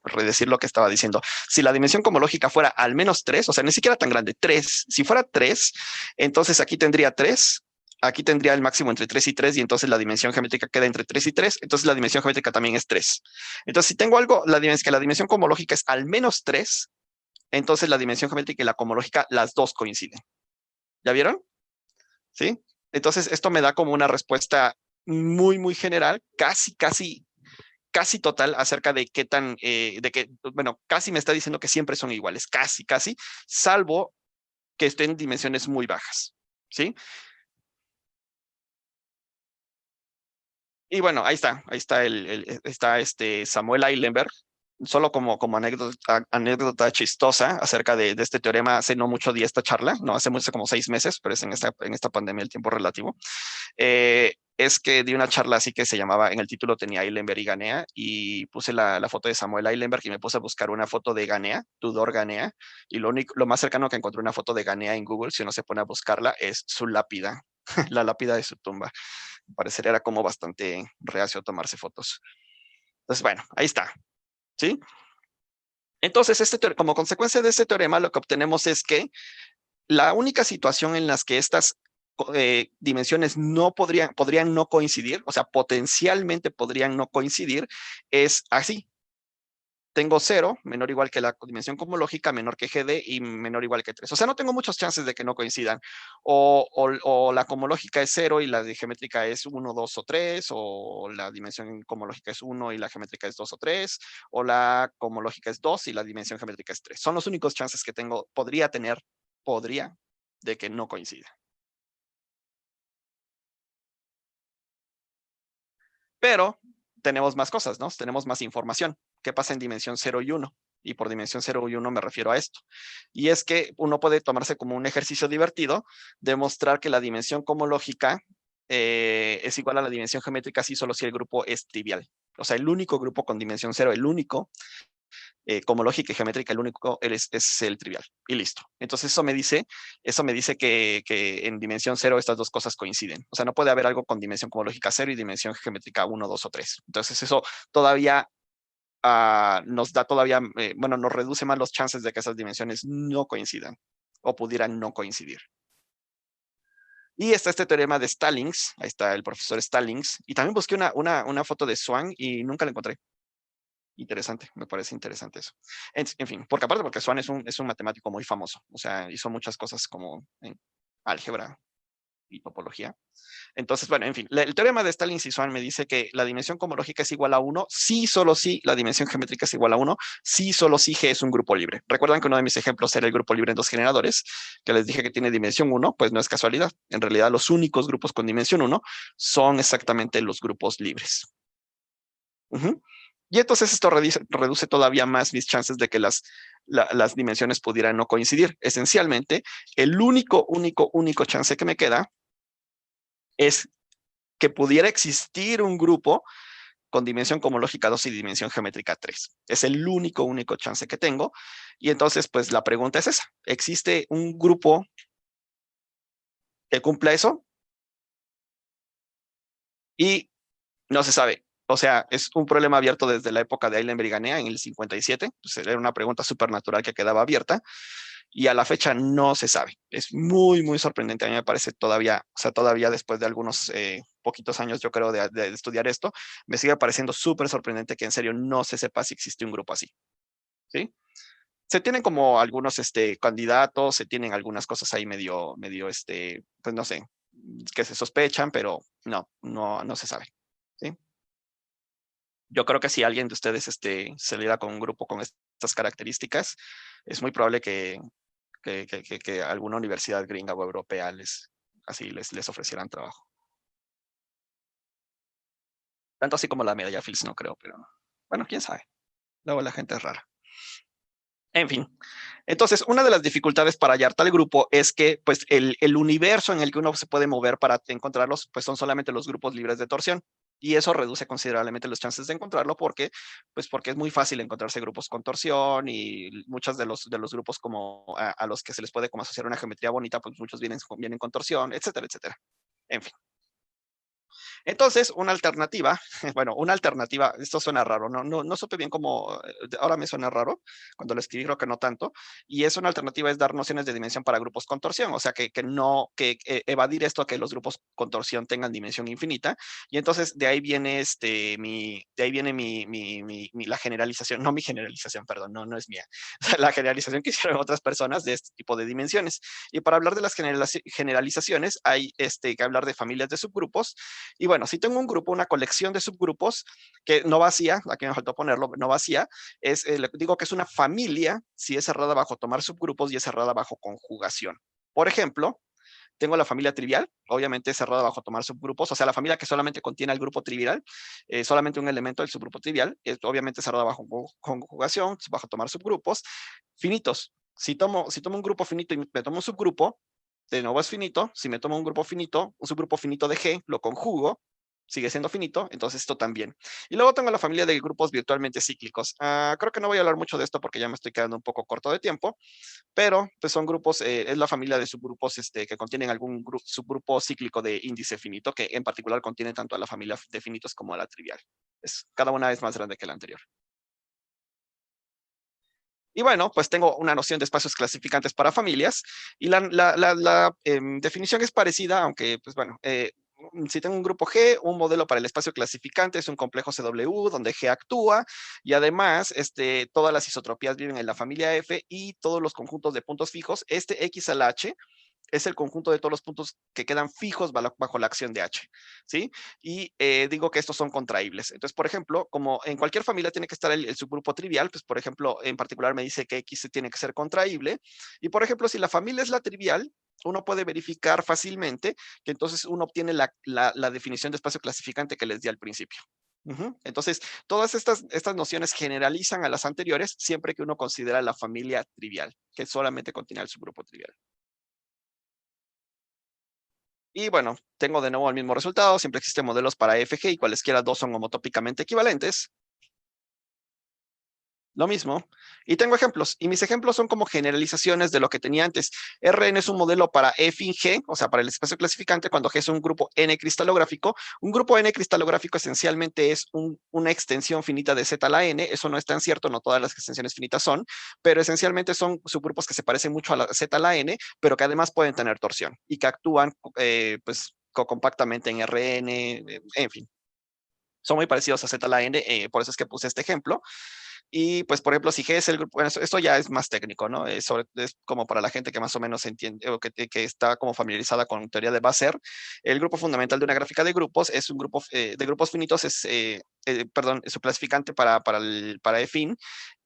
redecir lo que estaba diciendo. Si la dimensión cosmológica fuera al menos 3, o sea, ni siquiera tan grande, 3, si fuera 3, entonces aquí tendría 3, aquí tendría el máximo entre 3 y 3, y entonces la dimensión geométrica queda entre 3 y 3, entonces la dimensión geométrica también es 3. Entonces, si tengo algo, que la dimensión cosmológica es al menos 3, entonces la dimensión geométrica y la cosmológica, las dos coinciden. ¿Ya vieron? ¿Sí? Entonces, esto me da como una respuesta muy, muy general, casi total acerca de qué tan, bueno, casi me está diciendo que siempre son iguales, casi, salvo que estén en dimensiones muy bajas, ¿sí? Y bueno, ahí está está Samuel Eilenberg, solo como anécdota chistosa acerca de este teorema. Hace no mucho di esta charla, no, hace como 6 meses, pero es en esta pandemia el tiempo relativo. Es que di una charla así que se llamaba, en el título tenía Eilenberg y Ganea, y puse la foto de Samuel Eilenberg y me puse a buscar una foto de Ganea, Tudor Ganea, y lo más cercano que encontré una foto de Ganea en Google, si uno se pone a buscarla, es su lápida, la lápida de su tumba. Parecería era como bastante reacio a tomarse fotos. Entonces, bueno, ahí está, ¿sí? Entonces, como consecuencia de este teorema, lo que obtenemos es que la única situación en las que estas dimensiones no podrían no coincidir, o sea, potencialmente podrían no coincidir, es así. Tengo 0, menor o igual que la dimensión cosmológica, menor que GD y menor o igual que 3. O sea, no tengo muchas chances de que no coincidan. O la cosmológica es 0 y la geométrica es 1, 2 o 3, o la dimensión cosmológica es 1 y la geométrica es 2 o 3, o la cosmológica es 2 y la dimensión geométrica es 3. Son los únicos chances que podría, de que no coincida. Pero tenemos más cosas, ¿no? Tenemos más información. ¿Qué pasa en dimensión 0 y 1? Y por dimensión 0 y 1 me refiero a esto. Y es que uno puede tomarse como un ejercicio divertido, demostrar que la dimensión cosmológica es igual a la dimensión geométrica si solo si el grupo es trivial. O sea, el único grupo con dimensión 0, el único, cosmológica y geométrica, el único es el trivial. Y listo. Entonces eso me dice que en dimensión 0 estas dos cosas coinciden. O sea, no puede haber algo con dimensión cosmológica 0 y dimensión geométrica 1, 2 o 3. Entonces eso todavía nos da bueno, nos reduce más los chances de que esas dimensiones no coincidan. o pudieran no coincidir. Y está este teorema de Stallings, ahí está el profesor Stallings, y también busqué una foto de Swan y nunca la encontré. Interesante, me parece interesante eso. En fin, porque aparte porque Swan es un matemático muy famoso, o sea, hizo muchas cosas como en álgebra y topología. Entonces, bueno, en fin, el teorema de Stallings y Swan me dice que la dimensión cohomológica es igual a 1, sí, solo si la dimensión geométrica es igual a 1, sí, solo si G es un grupo libre. Recuerdan que uno de mis ejemplos era el grupo libre en dos generadores, que les dije que tiene dimensión 1, pues no es casualidad. En realidad, los únicos grupos con dimensión 1 son exactamente los grupos libres. Y entonces esto reduce todavía más mis chances de que las dimensiones pudieran no coincidir. Esencialmente, el único chance que me queda es que pudiera existir un grupo con dimensión cohomológica 2 y dimensión geométrica 3. Es el único chance que tengo. Y entonces, pues la pregunta es esa. ¿Existe un grupo que cumpla eso? Y no se sabe. O sea, es un problema abierto desde la época de Eilenberg-Ganea en el 57. Pues era una pregunta supernatural que quedaba abierta. Y a la fecha no se sabe. Es muy sorprendente. A mí me parece todavía, o sea, todavía después de algunos poquitos años, yo creo, de estudiar esto, me sigue pareciendo súper sorprendente que en serio no se sepa si existe un grupo así. ¿Sí? Se tienen como algunos candidatos, se tienen algunas cosas ahí medio, pues no sé, que se sospechan, pero no se sabe. ¿Sí? Yo creo que si alguien de ustedes saliera con un grupo con estas características, es muy probable que alguna universidad gringa o europea les ofrecieran trabajo. Tanto así como la medalla Fields, no creo, pero bueno, quién sabe. Luego la gente es rara. En fin, entonces una de las dificultades para hallar tal grupo es que pues el universo en el que uno se puede mover para encontrarlos pues son solamente los grupos libres de torsión y eso reduce considerablemente las chances de encontrarlo porque es muy fácil encontrarse grupos con torsión y muchos de los grupos como a los que se les puede como asociar una geometría bonita pues muchos vienen con torsión, etcétera, etcétera. En fin. Entonces, una alternativa, bueno, esto suena raro, no supe bien cómo, ahora me suena raro, cuando lo escribí creo que no tanto, y es una alternativa es dar nociones de dimensión para grupos con torsión, o sea, que evadir esto a que los grupos con torsión tengan dimensión infinita, y entonces de ahí viene la generalización, no mi generalización, perdón, no es mía, la generalización que hicieron otras personas de este tipo de dimensiones. Y para hablar de las generalizaciones, hay que hablar de familias de subgrupos, y bueno, si tengo un grupo, una colección de subgrupos que no vacía, aquí me faltó ponerlo, no vacía, digo que es una familia si es cerrada bajo tomar subgrupos y es cerrada bajo conjugación. Por ejemplo, tengo la familia trivial, obviamente cerrada bajo tomar subgrupos, o sea, la familia que solamente contiene el grupo trivial, solamente un elemento del subgrupo trivial, es obviamente cerrada bajo conjugación, bajo tomar subgrupos. Finitos, si tomo un grupo finito y me tomo un subgrupo, de nuevo es finito. Si me tomo un grupo finito, un subgrupo finito de G, lo conjugo, sigue siendo finito, entonces esto también. Y luego tengo la familia de grupos virtualmente cíclicos. Creo que no voy a hablar mucho de esto porque ya me estoy quedando un poco corto de tiempo, pero pues son grupos, es la familia de subgrupos que contienen algún subgrupo cíclico de índice finito, que en particular contiene tanto a la familia de finitos como a la trivial. Cada una es más grande que la anterior. Y bueno, pues tengo una noción de espacios clasificantes para familias y la definición es parecida, aunque pues bueno, si tengo un grupo G, un modelo para el espacio clasificante es un complejo CW donde G actúa y además todas las isotropías viven en la familia F y todos los conjuntos de puntos fijos, X a la H es el conjunto de todos los puntos que quedan fijos bajo la acción de H, ¿sí? Y digo que estos son contraíbles. Entonces, por ejemplo, como en cualquier familia tiene que estar el subgrupo trivial, pues, por ejemplo, en particular me dice que X tiene que ser contraíble. Y, por ejemplo, si la familia es la trivial, uno puede verificar fácilmente que entonces uno obtiene la definición de espacio clasificante que les di al principio. Entonces, todas estas nociones generalizan a las anteriores siempre que uno considera la familia trivial, que solamente contiene el subgrupo trivial. Y bueno, tengo de nuevo el mismo resultado, siempre existen modelos para FG y cualesquiera dos son homotópicamente equivalentes. Lo mismo. Y tengo ejemplos. Y mis ejemplos son como generalizaciones de lo que tenía antes. Rn es un modelo para F in G, o sea, para el espacio clasificante, cuando G es un grupo N cristalográfico. Un grupo N cristalográfico esencialmente es una extensión finita de Z a la N. Eso no es tan cierto, no todas las extensiones finitas son, pero esencialmente son subgrupos que se parecen mucho a la Z a la N, pero que además pueden tener torsión y que actúan pues compactamente en Rn, en fin. Son muy parecidos a Z a la N, por eso es que puse este ejemplo. Y pues, por ejemplo, si G es el grupo, bueno, esto ya es más técnico, ¿no? Es como para la gente que más o menos entiende o que está como familiarizada con teoría de Basser. El grupo fundamental de una gráfica de grupos es un grupo de grupos finitos, perdón, su clasificante para Efin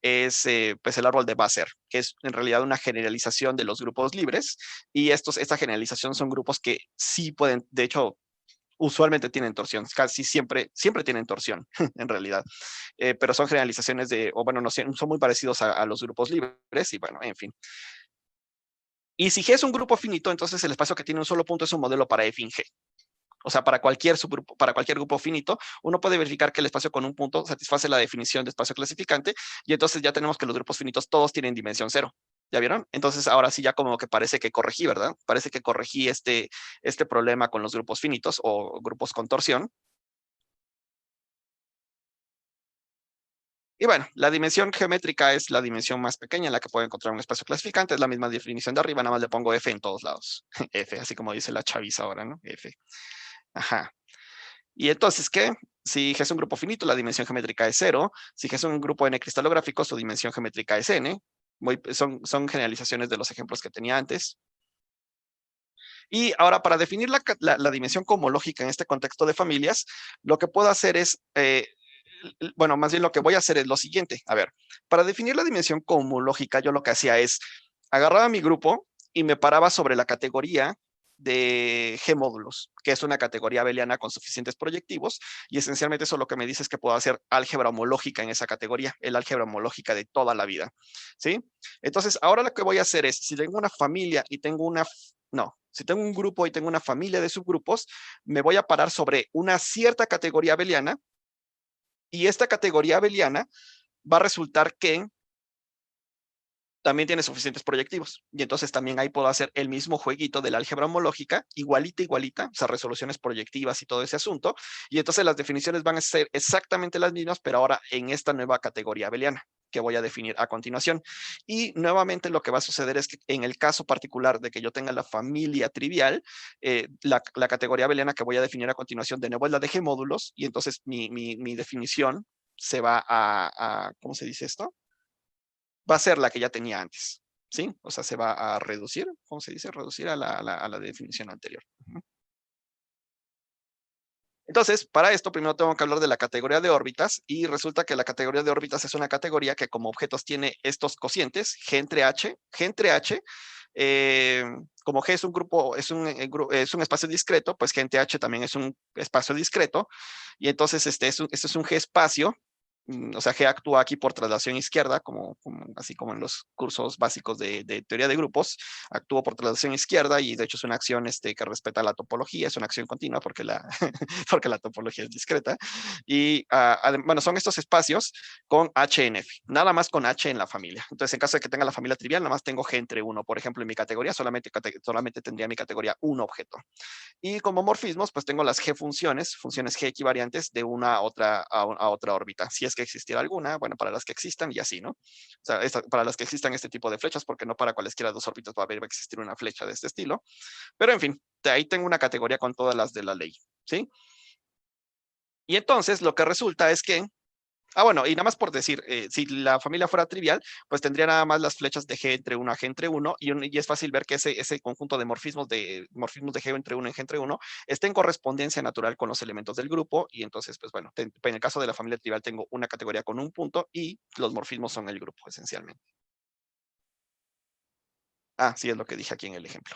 es pues el árbol de Basser, que es en realidad una generalización de los grupos libres. Y esta generalización son grupos que sí pueden, de hecho, usualmente tienen torsión, casi siempre tienen torsión, en realidad. Pero son generalizaciones o bueno, no son muy parecidos a los grupos libres y bueno, en fin. Y si G es un grupo finito, entonces el espacio que tiene un solo punto es un modelo para F in G. O sea, para cualquier subgrupo, para cualquier grupo finito, uno puede verificar que el espacio con un punto satisface la definición de espacio clasificante y entonces ya tenemos que los grupos finitos todos tienen dimensión cero. ¿Ya vieron? Entonces ahora sí ya como que parece que corregí, ¿verdad? Parece que corregí este problema con los grupos finitos o grupos con torsión. Y bueno, la dimensión geométrica es la dimensión más pequeña en la que puedo encontrar un espacio clasificante. Es la misma definición de arriba, nada más le pongo F en todos lados. F, así como dice la chaviza ahora, ¿no? F. Ajá. Y entonces, ¿qué? Si G es un grupo finito, la dimensión geométrica es 0. Si G es un grupo N cristalográfico, su dimensión geométrica es N. Son generalizaciones de los ejemplos que tenía antes. Y ahora, para definir la dimensión cosmológica en este contexto de familias, lo que puedo hacer es, bueno, más bien lo que voy a hacer es lo siguiente. A ver, para definir la dimensión cosmológica, yo lo que hacía es, agarraba mi grupo y me paraba sobre la categoría de G módulos, que es una categoría abeliana con suficientes proyectivos, y esencialmente eso lo que me dice es que puedo hacer álgebra homológica en esa categoría, el álgebra homológica de toda la vida, ¿sí? Entonces, ahora lo que voy a hacer es, si tengo una familia y tengo si tengo un grupo y tengo una familia de subgrupos, me voy a parar sobre una cierta categoría abeliana, y esta categoría abeliana va a resultar que también tiene suficientes proyectivos. Y entonces también ahí puedo hacer el mismo jueguito de la álgebra homológica, igualita, o sea, resoluciones proyectivas y todo ese asunto. Y entonces las definiciones van a ser exactamente las mismas, pero ahora en esta nueva categoría abeliana que voy a definir a continuación. Y nuevamente lo que va a suceder es que en el caso particular de que yo tenga la familia trivial, la categoría abeliana que voy a definir a continuación de nuevo es la de G módulos, y entonces mi definición se va ¿cómo se dice esto? Va a ser la que ya tenía antes, ¿sí? O sea, se va a reducir, ¿cómo se dice? Reducir a la definición anterior. Entonces, para esto primero tengo que hablar de la categoría de órbitas, y resulta que la categoría de órbitas es una categoría que como objetos tiene estos cocientes, G entre H, como G es un grupo, es un espacio discreto, pues G entre H también es un espacio discreto, y entonces este es un G espacio. O sea, G actúa aquí por traslación izquierda, así como en los cursos básicos de teoría de grupos, actúa por traslación izquierda, y de hecho es una acción que respeta la topología, es una acción continua porque porque la topología es discreta. Y bueno, son estos espacios con H en F, nada más con H en la familia. Entonces, en caso de que tenga la familia trivial, nada más tengo G entre 1. Por ejemplo, en mi categoría solamente tendría mi categoría un objeto. Y como morfismos, pues tengo las G funciones G equivariantes de una a otra órbita, si es que existiera alguna, bueno, para las que existan y así, ¿no? O sea, para las que existan este tipo de flechas, porque no para cualesquiera dos órbitas va a existir una flecha de este estilo. Pero en fin, de ahí tengo una categoría con todas las de la ley, ¿sí? Y entonces lo que resulta es que, bueno, y nada más por decir, si la familia fuera trivial, pues tendría nada más las flechas de G entre 1 a G entre 1, y es fácil ver que ese conjunto de morfismos de G entre 1 y G entre 1 está en correspondencia natural con los elementos del grupo, y entonces, pues bueno, en el caso de la familia trivial tengo una categoría con un punto, y los morfismos son el grupo, esencialmente. Sí, es lo que dije aquí en el ejemplo.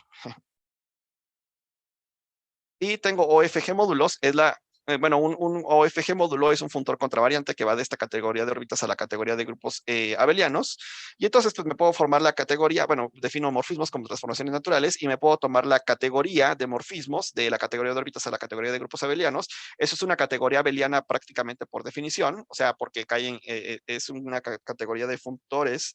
Y tengo OFG módulos, es bueno, un OFG módulo es un funtor contravariante que va de esta categoría de órbitas a la categoría de grupos abelianos. Y entonces, pues me puedo formar la categoría, bueno, defino morfismos como transformaciones naturales y me puedo tomar la categoría de morfismos de la categoría de órbitas a la categoría de grupos abelianos. Eso es una categoría abeliana prácticamente por definición, o sea, porque caen, es una categoría de funtores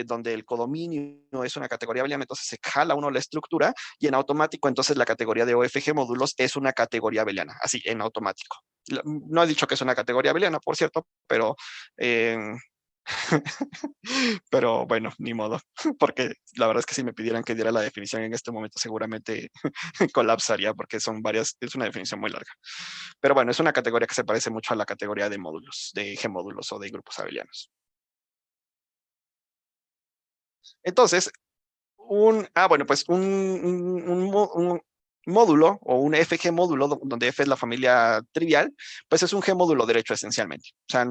donde el codominio es una categoría abeliana, entonces se jala uno la estructura y en automático entonces la categoría de OFG módulos es una categoría abeliana, así en automático. No he dicho que es una categoría abeliana, por cierto, pero eh, pero bueno, ni modo, porque la verdad es que si me pidieran que diera la definición en este momento seguramente colapsaría porque son varias, es una definición muy larga. Pero bueno, es una categoría que se parece mucho a la categoría de módulos, de G módulos o de grupos abelianos. Entonces, bueno, pues un módulo o un FG módulo, donde F es la familia trivial, pues es un G módulo derecho esencialmente. O sea,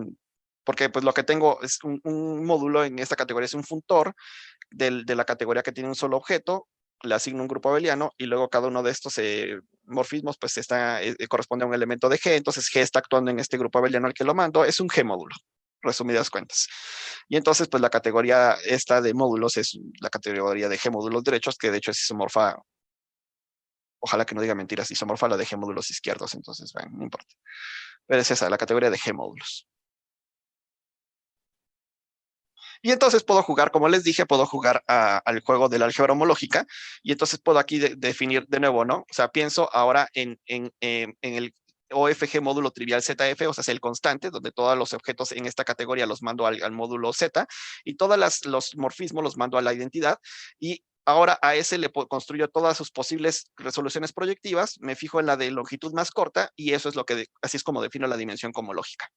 porque pues lo que tengo es un módulo en esta categoría, es un funtor de la categoría que tiene un solo objeto, le asigno un grupo abeliano y luego cada uno de estos morfismos pues corresponde a un elemento de G, entonces G está actuando en este grupo abeliano al que lo mando, es un G módulo, resumidas cuentas. Y entonces pues la categoría esta de módulos es la categoría de G módulos derechos, que de hecho es isomorfa, ojalá que no diga mentiras, isomorfa la de G módulos izquierdos, entonces bueno, no importa. Pero es esa, la categoría de G módulos. Y entonces puedo jugar, como les dije, puedo jugar al juego de la álgebra homológica y entonces puedo aquí definir de nuevo, ¿no? O sea, pienso ahora en el OFG módulo trivial ZF, o sea, es el constante, donde todos los objetos en esta categoría los mando al módulo Z y todos los morfismos los mando a la identidad y ahora a ese le construyo todas sus posibles resoluciones proyectivas, me fijo en la de longitud más corta y eso es lo que, así es como defino la dimensión cosmológica.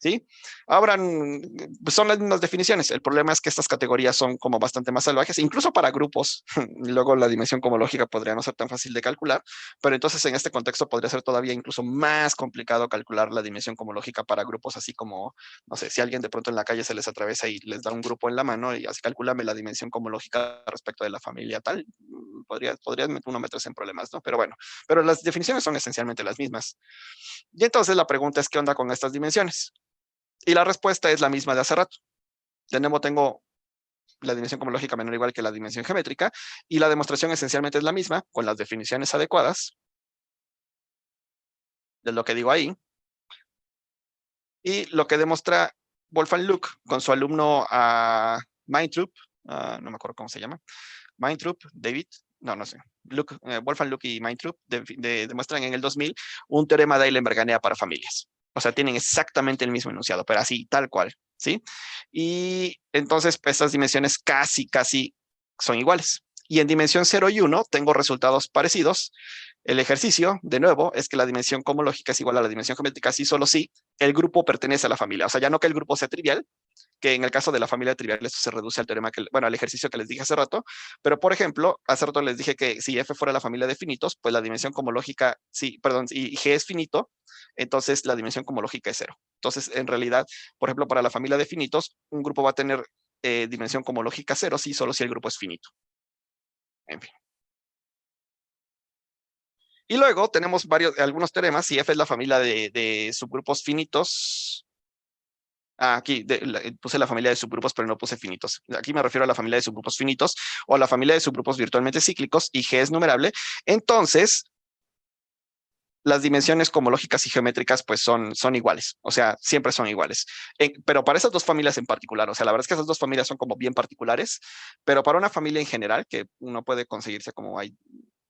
¿Sí? Ahora pues son las mismas definiciones. El problema es que estas categorías son como bastante más salvajes, incluso para grupos. Luego la dimensión cosmológica podría no ser tan fácil de calcular, pero entonces en este contexto podría ser todavía incluso más complicado calcular la dimensión cosmológica para grupos así como, no sé, si alguien de pronto en la calle se les atraviesa y les da un grupo en la mano y así calculame la dimensión cosmológica respecto de la familia tal, podría uno meterse en problemas, ¿no? Pero bueno, pero las definiciones son esencialmente las mismas. Y entonces la pregunta es, ¿qué onda con estas dimensiones? Y la respuesta es la misma de hace rato. De nuevo tengo la dimensión cosmológica menor o igual que la dimensión geométrica y la demostración esencialmente es la misma con las definiciones adecuadas de lo que digo ahí. Y lo que demuestra Wolfgang Luke con su alumno Meintrup, no me acuerdo cómo se llama, Meintrup, David, no sé, Wolfgang Luke y Meintrup demuestran en el 2000 un teorema de Eilenberg-Ganea para familias. O sea, tienen exactamente el mismo enunciado, pero así, tal cual, ¿sí? Y entonces, pues, estas dimensiones casi son iguales. Y en dimensión 0 y 1 tengo resultados parecidos. El ejercicio, de nuevo, es que la dimensión cosmológica es igual a la dimensión geométrica, sí, solo si el grupo pertenece a la familia. O sea, ya no que el grupo sea trivial, que en el caso de la familia trivial esto se reduce al teorema, bueno, al ejercicio que les dije hace rato, pero por ejemplo, hace rato les dije que si F fuera la familia de finitos, pues la dimensión cosmológica, sí, perdón, y G es finito, entonces la dimensión cosmológica es cero. Entonces, en realidad, por ejemplo, para la familia de finitos, un grupo va a tener dimensión cosmológica cero, sí, solo si el grupo es finito. En fin. Y luego tenemos algunos teoremas, si F es la familia de subgrupos finitos. Aquí puse la familia de subgrupos, pero no puse finitos. Aquí me refiero a la familia de subgrupos finitos o a la familia de subgrupos virtualmente cíclicos y G es numerable. Entonces, las dimensiones cosmológicas y geométricas pues son iguales, o sea, siempre son iguales. Pero para esas dos familias en particular, o sea, la verdad es que esas dos familias son como bien particulares, pero para una familia en general, que uno puede conseguirse como hay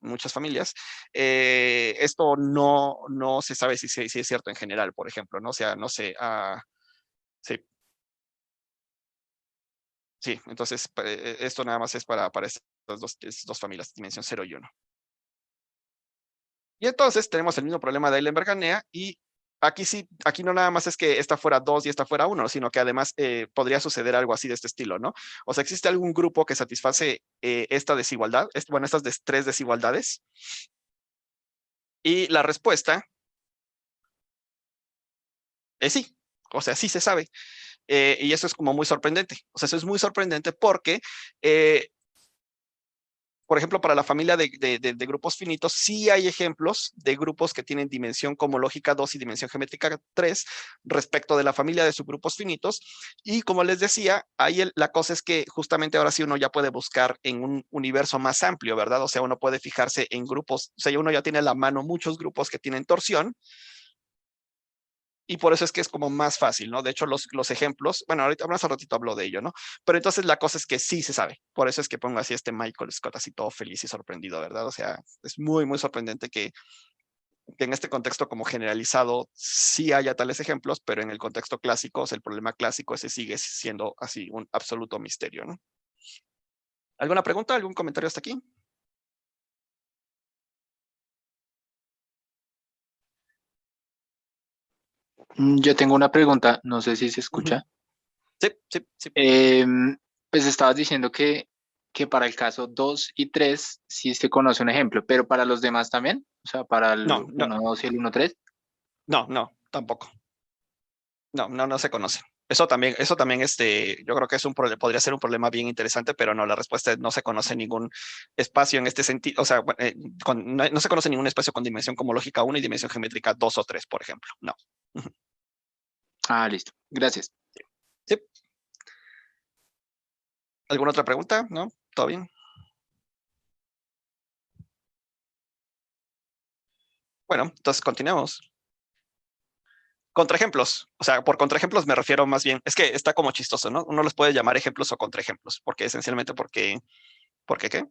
muchas familias, esto no se sabe si es cierto en general, por ejemplo, ¿no? O sea, no sé, sí, sí, entonces esto nada más es para estas dos familias, dimensión 0 y 1. Y entonces tenemos el mismo problema de Eilenberg-Ganea y aquí sí, aquí no nada más es que esta fuera 2 y esta fuera 1, sino que además podría suceder algo así de este estilo, ¿no? O sea, existe algún grupo que satisface esta desigualdad, bueno, estas tres desigualdades. Y la respuesta es sí, o sea, sí se sabe. Y eso es como muy sorprendente. O sea, eso es muy sorprendente porque por ejemplo, para la familia de grupos finitos, sí hay ejemplos de grupos que tienen dimensión cosmológica 2 y dimensión geométrica 3 respecto de la familia de subgrupos finitos. Y como les decía, ahí la cosa es que justamente ahora sí uno ya puede buscar en un universo más amplio, ¿verdad? O sea, uno puede fijarse en grupos, o sea, uno ya tiene a la mano muchos grupos que tienen torsión, y por eso es que es como más fácil, ¿no? De hecho, los ejemplos, bueno, ahorita más al ratito hablo de ello, ¿no? Pero entonces la cosa es que sí se sabe. Por eso es que pongo así Michael Scott así todo feliz y sorprendido, ¿verdad? O sea, es muy, muy sorprendente que en este contexto como generalizado sí haya tales ejemplos, pero en el contexto clásico, o sea, el problema clásico ese sigue siendo así un absoluto misterio, ¿no? ¿Alguna pregunta? ¿Algún comentario hasta aquí? Yo tengo una pregunta, no sé si se Uh -huh. escucha. Sí, sí, sí. Pues estabas diciendo que para el caso 2 y 3 sí se conoce un ejemplo, pero para los demás también, o sea, para el No, no, 1, 2 y el 1, 3. no, no, tampoco. No se conoce. Eso también, yo creo que es podría ser un problema bien interesante, pero no, la respuesta es no se conoce ningún espacio en este sentido, o sea, no se conoce ningún espacio con dimensión cosmológica 1 y dimensión geométrica 2 o 3, por ejemplo, no. Ah, listo, gracias. Sí. ¿Alguna otra pregunta? ¿No? ¿Todo bien? Bueno, entonces continuemos. Contraejemplos, o sea, por contraejemplos me refiero más bien, es que está como chistoso, ¿no? Uno los puede llamar ejemplos o contraejemplos, porque esencialmente ¿por qué qué?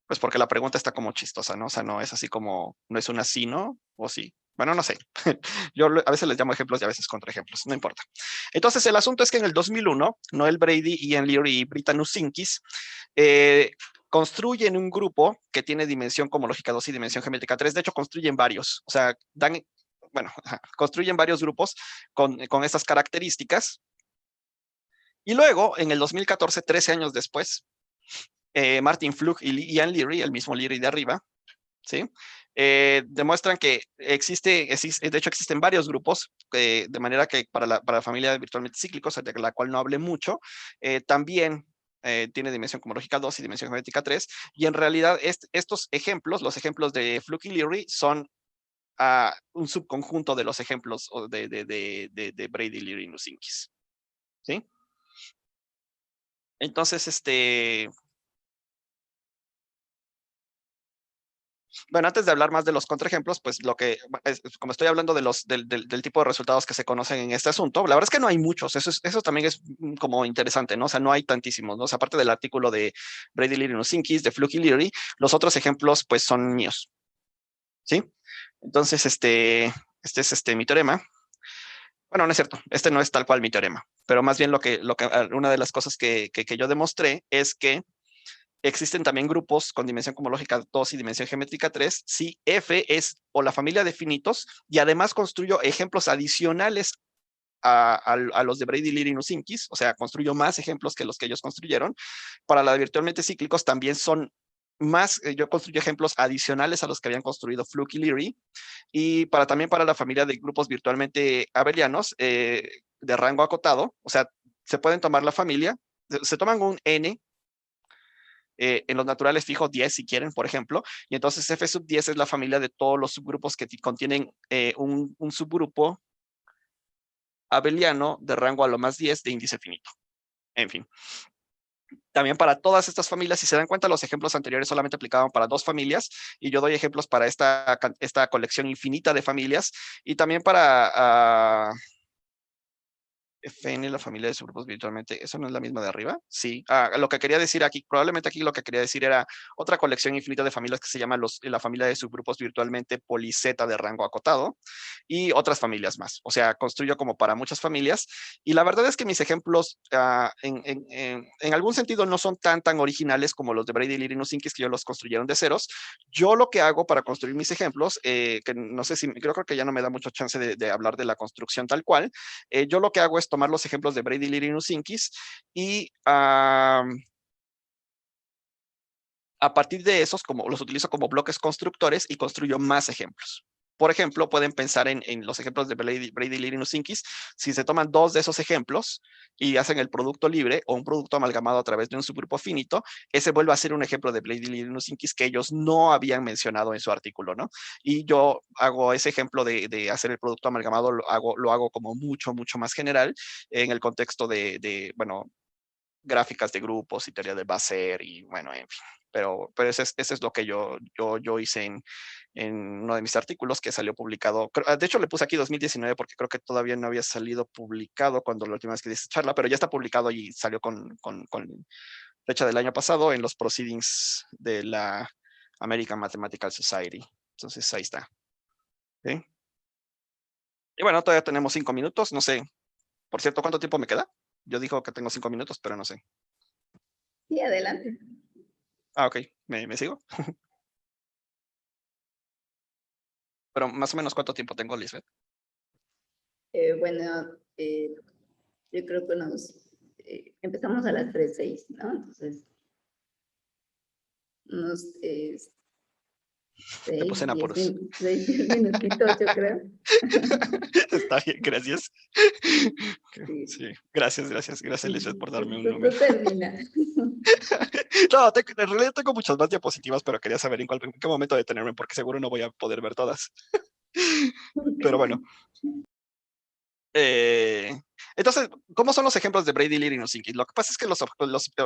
Pues porque la pregunta está como chistosa, ¿no? O sea, no es así como, no es una sí, ¿no? O sí. Bueno, no sé. Yo a veces les llamo ejemplos y a veces contraejemplos, no importa. Entonces, el asunto es que en el 2001, Noel Brady, Ian Leary y Britta Nusinkis construyen un grupo que tiene dimensión cosmológica 2 y dimensión geométrica 3. De hecho, construyen varios. O sea, construyen varios grupos con estas características. Y luego, en el 2014, 13 años después, Martin Flug y Ian Leary, el mismo Leary de arriba, ¿sí? Demuestran que de hecho existen varios grupos, de manera que para la familia de virtualmente cíclicos, de la cual no hablé mucho, también tiene dimensión cosmológica 2 y dimensión geométrica 3, y en realidad estos ejemplos, los ejemplos de Fluke y Leary, son un subconjunto de los ejemplos de Brady, Leary y Nusinkis, ¿sí? Entonces, bueno, antes de hablar más de los contraejemplos, pues como estoy hablando del tipo de resultados que se conocen en este asunto, la verdad es que no hay muchos, eso también es como interesante, ¿no? O sea, no hay tantísimos, ¿no? O sea, aparte del artículo de Brady, Leary, Nusinkis, de Fluke y Leary, los otros ejemplos, pues, son míos, ¿sí? Entonces, este es mi teorema. Bueno, no es cierto, este no es tal cual mi teorema, pero más bien una de las cosas que yo demostré es que existen también grupos con dimensión cosmológica 2 y dimensión geométrica 3 si F es o la familia de finitos, y además construyo ejemplos adicionales a los de Brady, Leary y Nusinkis, o sea, construyo más ejemplos que los que ellos construyeron. Para la de virtualmente cíclicos también son más, yo construyo ejemplos adicionales a los que habían construido Fluke y Leary, y también para la familia de grupos virtualmente abelianos de rango acotado, o sea, se pueden tomar la familia, se toman un N, en los naturales fijo 10 si quieren, por ejemplo, y entonces F sub 10 es la familia de todos los subgrupos que contienen un subgrupo abeliano de rango a lo más 10 de índice finito. En fin. También para todas estas familias, si se dan cuenta, los ejemplos anteriores solamente aplicaban para 2 familias, y yo doy ejemplos para esta colección infinita de familias, y también para Fn, la familia de subgrupos virtualmente, ¿eso no es la misma de arriba? Sí. Lo que quería decir aquí, probablemente aquí lo que quería decir era otra colección infinita de familias que se llama la familia de subgrupos virtualmente policeta de rango acotado, y otras familias más. O sea, construyo como para muchas familias, y la verdad es que mis ejemplos en algún sentido no son tan originales como los de Brady, Leary y Nusinkis, que yo los construyeron de ceros. Yo lo que hago para construir mis ejemplos, que no sé si, creo que ya no me da mucho chance de hablar de la construcción tal cual, yo lo que hago es tomar los ejemplos de Brady, Leary y Nusinkis, y a partir de esos, los utilizo como bloques constructores y construyo más ejemplos. Por ejemplo, pueden pensar en los ejemplos de Brady, Linus, Sinkis. Si se toman 2 de esos ejemplos y hacen el producto libre o un producto amalgamado a través de un subgrupo finito, ese vuelve a ser un ejemplo de Brady, Linus, Sinkis que ellos no habían mencionado en su artículo, ¿no? Y yo hago ese ejemplo de hacer el producto amalgamado, lo hago como mucho más general en el contexto bueno, gráficas de grupos y teoría de Basser y bueno, en fin. Pero ese es lo que yo hice en uno de mis artículos que salió publicado. De hecho, le puse aquí 2019 porque creo que todavía no había salido publicado cuando la última vez que di esta charla, pero ya está publicado y salió con fecha del año pasado en los proceedings de la American Mathematical Society. Entonces, ahí está. ¿Sí? Y bueno, todavía tenemos 5 minutos. No sé, por cierto, ¿cuánto tiempo me queda? Yo digo que tengo 5 minutos, pero no sé. Sí, adelante. Ah, ok. ¿Me sigo? Pero más o menos, ¿cuánto tiempo tengo, Lisbeth? Bueno, yo creo que empezamos a las 3:06, ¿no? Entonces, unos Te puse en apuros. 10 minutitos, yo creo. Está bien, gracias. Sí. Sí, gracias, Lisbeth, por darme un Tú número. termina. No, en realidad tengo muchas más diapositivas, pero quería saber en qué momento detenerme, porque seguro no voy a poder ver todas. Pero bueno. Entonces, ¿cómo son los ejemplos de Brady, Leary y Nusinkis? Lo que pasa es que los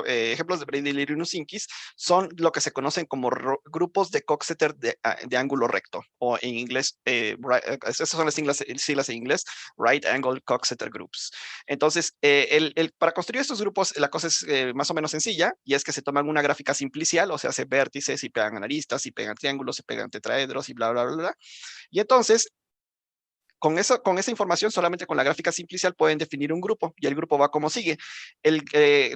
ejemplos de Brady, Leary y Nusinkis son lo que se conocen como grupos de Coxeter de ángulo recto, o en inglés, esas son las siglas en inglés, Right Angle Coxeter Groups. Entonces, para construir estos grupos, la cosa es más o menos sencilla, y es que se toman una gráfica simplicial, o sea, hace vértices y pegan aristas, y pegan triángulos, y pegan tetraedros, y bla, bla, bla, bla. Y entonces, con esa información, solamente con la gráfica simplicial pueden definir un grupo, y el grupo va como sigue.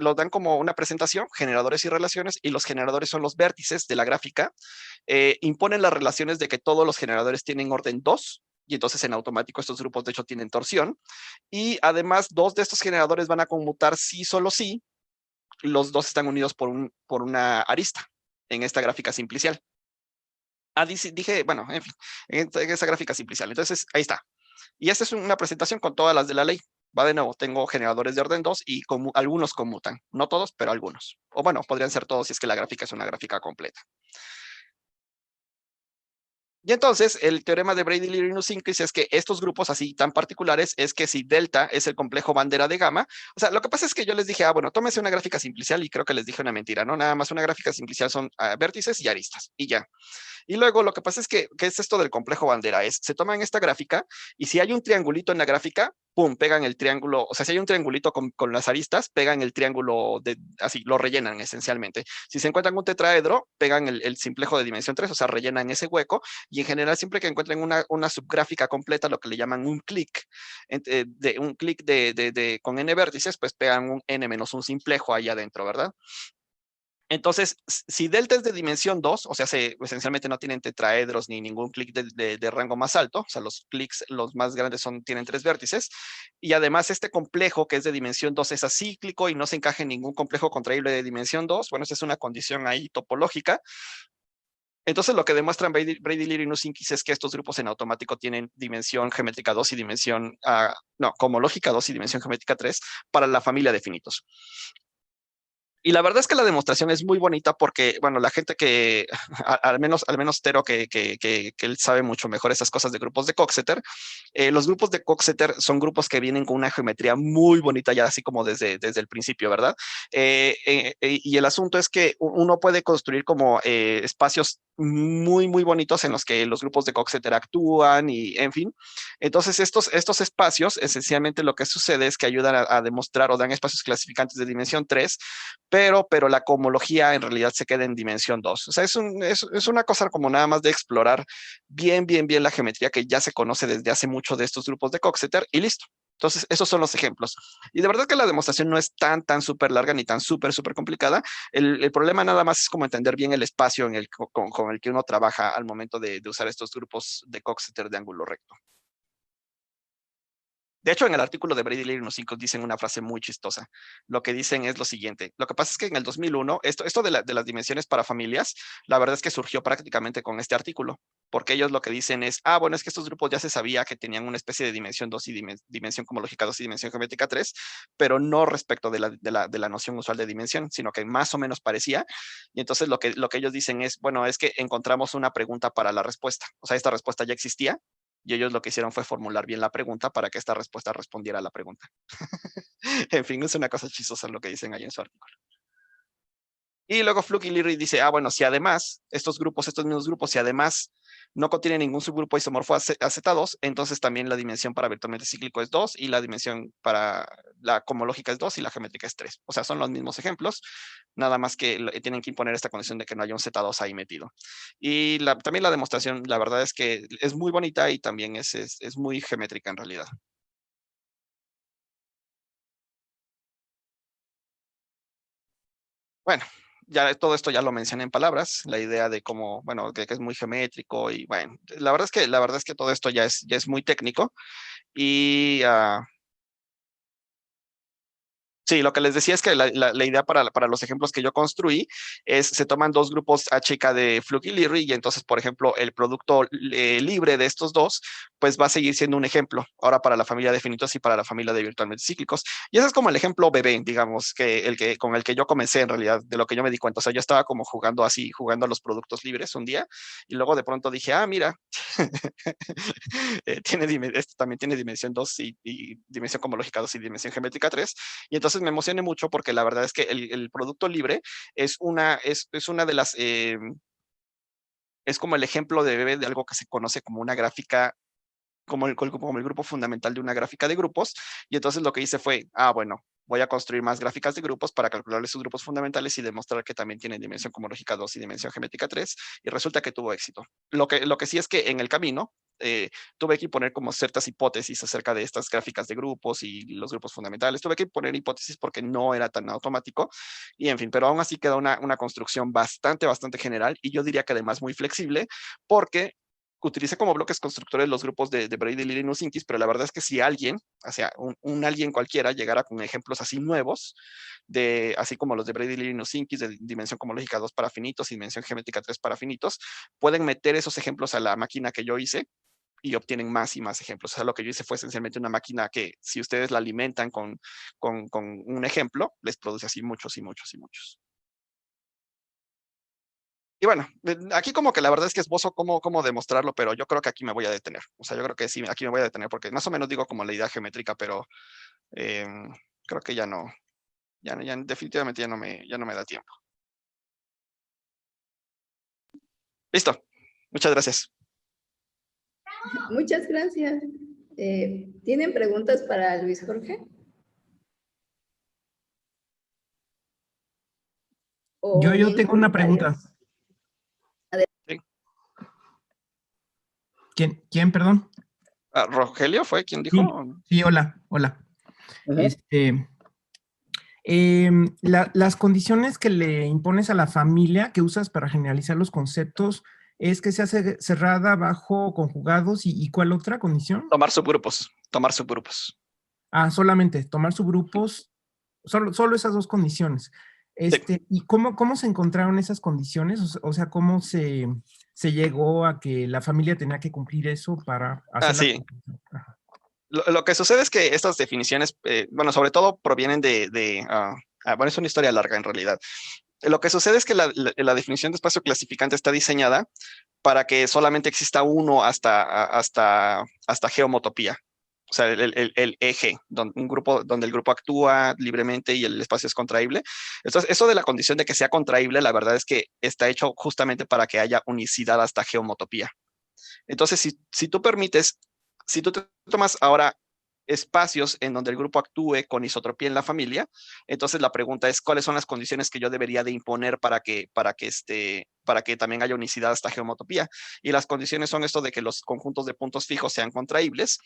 Lo dan como una presentación, generadores y relaciones, y los generadores son los vértices de la gráfica. Imponen las relaciones de que todos los generadores tienen orden 2, y entonces en automático estos grupos de hecho tienen torsión. Y además, 2 de estos generadores van a conmutar sí, solo sí. Los 2 están unidos por una arista en esta gráfica simplicial. Dije, bueno, en fin, en esa gráfica simplicial. Entonces, ahí está. Y esta es una presentación con todas las de la ley. Va de nuevo, tengo generadores de orden 2 y algunos conmutan. No todos, pero algunos. O bueno, podrían ser todos si es que la gráfica es una gráfica completa. Y entonces, el teorema de Brady, Leary y Nusinkis es que estos grupos así tan particulares es que si delta es el complejo bandera de gamma, o sea, lo que pasa es que yo les dije, bueno, tómense una gráfica simplicial, y creo que les dije una mentira, ¿no? Nada más una gráfica simplicial son vértices y aristas, y ya. Y luego lo que pasa es que, ¿qué es esto del complejo bandera? Se toman esta gráfica, y si hay un triangulito en la gráfica, pum, pegan el triángulo. O sea, si hay un triangulito con las aristas, pegan el triángulo, así, lo rellenan esencialmente. Si se encuentran un tetraedro, pegan el simplejo de dimensión 3, o sea, rellenan ese hueco, y en general siempre que encuentren una subgráfica completa, lo que le llaman un clic, con n vértices, pues pegan un n menos un simplejo ahí adentro, ¿verdad? Entonces, si delta es de dimensión 2, o sea, esencialmente no tienen tetraedros ni ningún clic de rango más alto, o sea, los clics, los más grandes tienen 3 vértices, y además este complejo que es de dimensión 2 es acíclico y no se encaja en ningún complejo contraíble de dimensión 2, bueno, esa es una condición ahí topológica. Entonces, lo que demuestran Brady, Leary y Nusinkis es que estos grupos en automático tienen dimensión geométrica 2 y dimensión, cohomológica 2 y dimensión geométrica 3 para la familia de finitos. Y la verdad es que la demostración es muy bonita porque, bueno, la gente que, al menos Tero, que él sabe mucho mejor esas cosas de grupos de Coxeter, los grupos de Coxeter son grupos que vienen con una geometría muy bonita ya así como desde el principio, ¿verdad? Y el asunto es que uno puede construir como espacios muy bonitos en los que los grupos de Coxeter actúan y, en fin. Entonces, estos espacios, esencialmente lo que sucede es que ayudan a demostrar o dan espacios clasificantes de dimensión 3, pero la cohomología en realidad se queda en dimensión 2. O sea, es una cosa como nada más de explorar bien la geometría que ya se conoce desde hace mucho de estos grupos de Coxeter y listo. Entonces, esos son los ejemplos. Y de verdad que la demostración no es tan súper larga ni tan súper complicada. El problema nada más es como entender bien el espacio con el que uno trabaja al momento de usar estos grupos de Coxeter de ángulo recto. De hecho, en el artículo de Brady Leary y los 5 dicen una frase muy chistosa. Lo que dicen es lo siguiente. Lo que pasa es que en el 2001, esto de las dimensiones para familias, la verdad es que surgió prácticamente con este artículo, porque ellos lo que dicen es, bueno, es que estos grupos ya se sabía que tenían una especie de dimensión 2 y dimensión cosmológica 2 y dimensión geométrica 3, pero no respecto de la noción usual de dimensión, sino que más o menos parecía. Y entonces lo que ellos dicen es, bueno, es que encontramos una pregunta para la respuesta. O sea, esta respuesta ya existía, y ellos lo que hicieron fue formular bien la pregunta para que esta respuesta respondiera a la pregunta. En fin, es una cosa chistosa lo que dicen ahí en su artículo. Y luego Fluke y Leary dice, bueno, si además estos mismos grupos, si además no contienen ningún subgrupo isomorfo a Z2, entonces también la dimensión para virtualmente cíclico es 2 y la dimensión para la cohomológica es 2 y la geométrica es 3. O sea, son los mismos ejemplos, nada más que tienen que imponer esta condición de que no haya un Z2 ahí metido. Y también la demostración, la verdad es que es muy bonita y también es muy geométrica en realidad. Bueno, ya todo esto ya lo mencioné en palabras, la idea de cómo, bueno, que es muy geométrico y bueno, la verdad es que todo esto ya es muy técnico y sí, lo que les decía es que la idea para los ejemplos que yo construí es, se toman dos grupos H y K de Fluke y Leary y entonces, por ejemplo, el producto libre de estos dos, pues va a seguir siendo un ejemplo, ahora para la familia de finitos y para la familia de virtualmente cíclicos. Y ese es como el ejemplo bebé, digamos, con el que yo comencé en realidad, de lo que yo me di cuenta. O sea, yo estaba como jugando a los productos libres un día y luego de pronto dije, mira, esto también tiene dimensión 2 y dimensión cosmológica 2 y dimensión geométrica 3. Y entonces me emocioné mucho porque la verdad es que el producto libre es una de las, es como el ejemplo de bebé de algo que se conoce como una gráfica, como el grupo fundamental de una gráfica de grupos. Y entonces lo que hice fue, bueno, voy a construir más gráficas de grupos para calcularles sus grupos fundamentales y demostrar que también tienen dimensión cosmológica 2 y dimensión geométrica 3, y resulta que tuvo éxito. Lo que sí es que en el camino tuve que poner como ciertas hipótesis acerca de estas gráficas de grupos y los grupos fundamentales. Tuve que poner hipótesis porque no era tan automático y en fin, pero aún así queda una construcción bastante general y yo diría que además muy flexible porque utilicé como bloques constructores los grupos de Brady, Leary y Nusinkis, pero la verdad es que si alguien, o sea, un alguien cualquiera llegara con ejemplos así nuevos, así como los de Brady, Leary y Nusinkis, de dimensión cosmológica 2 para finitos y dimensión geométrica 3 para finitos, pueden meter esos ejemplos a la máquina que yo hice y obtienen más y más ejemplos. O sea, lo que yo hice fue esencialmente una máquina que si ustedes la alimentan con un ejemplo, les produce así muchos y muchos y muchos. Y bueno, aquí como que la verdad es que esbozo cómo demostrarlo, pero yo creo que aquí me voy a detener. O sea, yo creo que sí, aquí me voy a detener porque más o menos digo como la idea geométrica, pero creo que ya no, definitivamente ya no me da tiempo. Listo. Muchas gracias. Muchas gracias. ¿Tienen preguntas para Luis Jorge? Yo tengo una pregunta. Sí. ¿Quién, perdón? ¿Rogelio fue quien dijo? Sí, hola. Las condiciones que le impones a la familia que usas para generalizar los conceptos es que sea cerrada bajo conjugados y ¿cuál otra condición? Tomar subgrupos. Solamente tomar subgrupos, solo esas dos condiciones. Sí. ¿Y cómo se encontraron esas condiciones? O sea, ¿cómo se llegó a que la familia tenía que cumplir eso para hacer sí. Lo que sucede es que estas definiciones, bueno, sobre todo provienen bueno, es una historia larga en realidad. Lo que sucede es que la definición de espacio clasificante está diseñada para que solamente exista uno hasta geomotopía. O sea, el eje, un grupo donde el grupo actúa libremente y el espacio es contraíble. Entonces, eso de la condición de que sea contraíble, la verdad es que está hecho justamente para que haya unicidad hasta geomotopía. Entonces, si tú te tomas ahora espacios en donde el grupo actúe con isotropía en la familia, entonces la pregunta es cuáles son las condiciones que yo debería de imponer para que también haya unicidad hasta geomotopía. Y las condiciones son esto de que los conjuntos de puntos fijos sean contraíbles.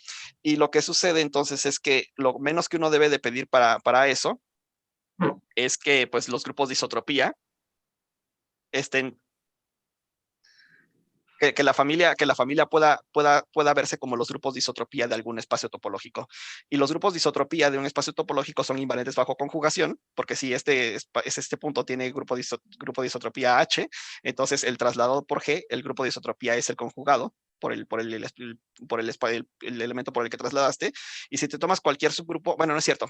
Y lo que sucede entonces es que lo menos que uno debe de pedir para eso es que pues los grupos de isotropía estén que la familia pueda verse como los grupos de isotropía de algún espacio topológico. Y los grupos de isotropía de un espacio topológico son invariantes bajo conjugación, porque si este punto tiene grupo de isotropía H, entonces el trasladado por G, el grupo de isotropía es el conjugado por el elemento por el que trasladaste. Y si te tomas cualquier subgrupo, bueno, no es cierto.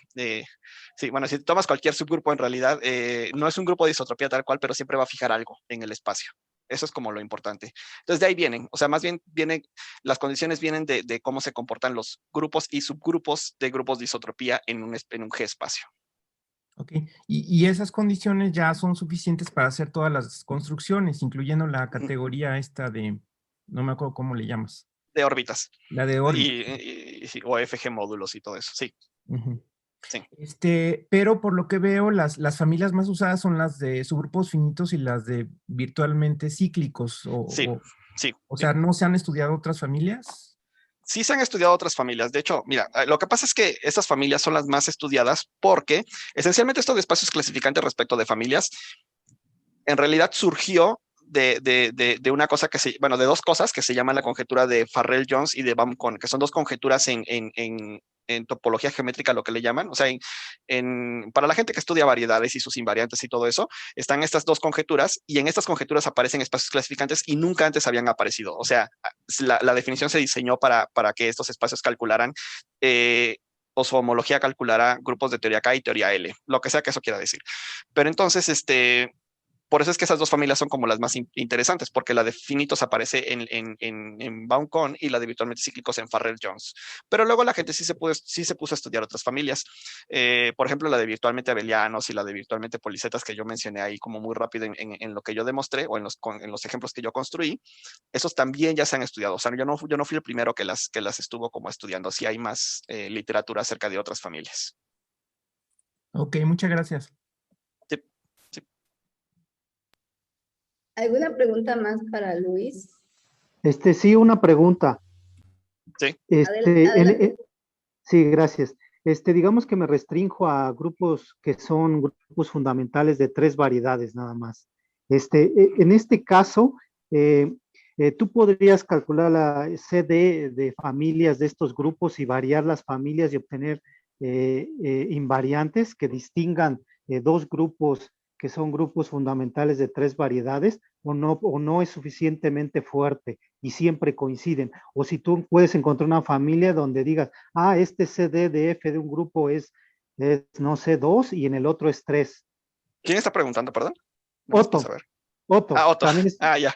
Sí, bueno, si te tomas cualquier subgrupo, en realidad no es un grupo de isotropía tal cual, pero siempre va a fijar algo en el espacio. Eso es como lo importante. Entonces, de ahí vienen, o sea, más bien las condiciones vienen de cómo se comportan los grupos y subgrupos de grupos de isotropía en un G espacio. Ok, y esas condiciones ya son suficientes para hacer todas las construcciones, incluyendo la categoría esta de, no me acuerdo cómo le llamas. De órbitas. La de órbitas. O FG módulos y todo eso, sí. Uh-huh. Sí. Pero por lo que veo, las familias más usadas son las de subgrupos finitos y las de virtualmente cíclicos. Sí. O sea, ¿no se han estudiado otras familias? Sí se han estudiado otras familias. De hecho, mira, lo que pasa es que estas familias son las más estudiadas porque esencialmente esto de espacios clasificantes respecto de familias, en realidad surgió de una cosa de dos cosas que se llaman la conjetura de Farrell-Jones y de Baum-Cohn, que son dos conjeturas en topología geométrica, lo que le llaman. O sea, para la gente que estudia variedades y sus invariantes y todo eso, están estas dos conjeturas y en estas conjeturas aparecen espacios clasificantes y nunca antes habían aparecido. O sea, la definición se diseñó para que estos espacios calcularan o su homología calculará grupos de teoría K y teoría L, lo que sea que eso quiera decir. Pero entonces, por eso es que esas dos familias son como las más interesantes, porque la de finitos aparece en Baum-Cohn y la de virtualmente cíclicos en Farrell-Jones. Pero luego la gente sí se puso a estudiar otras familias. Por ejemplo, la de virtualmente abelianos y la de virtualmente policetas que yo mencioné ahí como muy rápido en lo que yo demostré o en los ejemplos que yo construí. Esos también ya se han estudiado. O sea, yo no fui el primero que las estuvo como estudiando. Sí hay más literatura acerca de otras familias. Ok, muchas gracias. ¿Alguna pregunta más para Luis? Sí, una pregunta. Sí. Adelante. Sí, gracias. Digamos que me restrinjo a grupos que son grupos fundamentales de 3 variedades nada más. En este caso, tú podrías calcular la CD de familias de estos grupos y variar las familias y obtener invariantes que distingan dos grupos que son grupos fundamentales de 3 variedades, o no es suficientemente fuerte y siempre coinciden. O si tú puedes encontrar una familia donde digas, este CD de F de un grupo es no sé, 2 y en el otro es 3. ¿Quién está preguntando, perdón? Otto. Otto. Otto. También ya.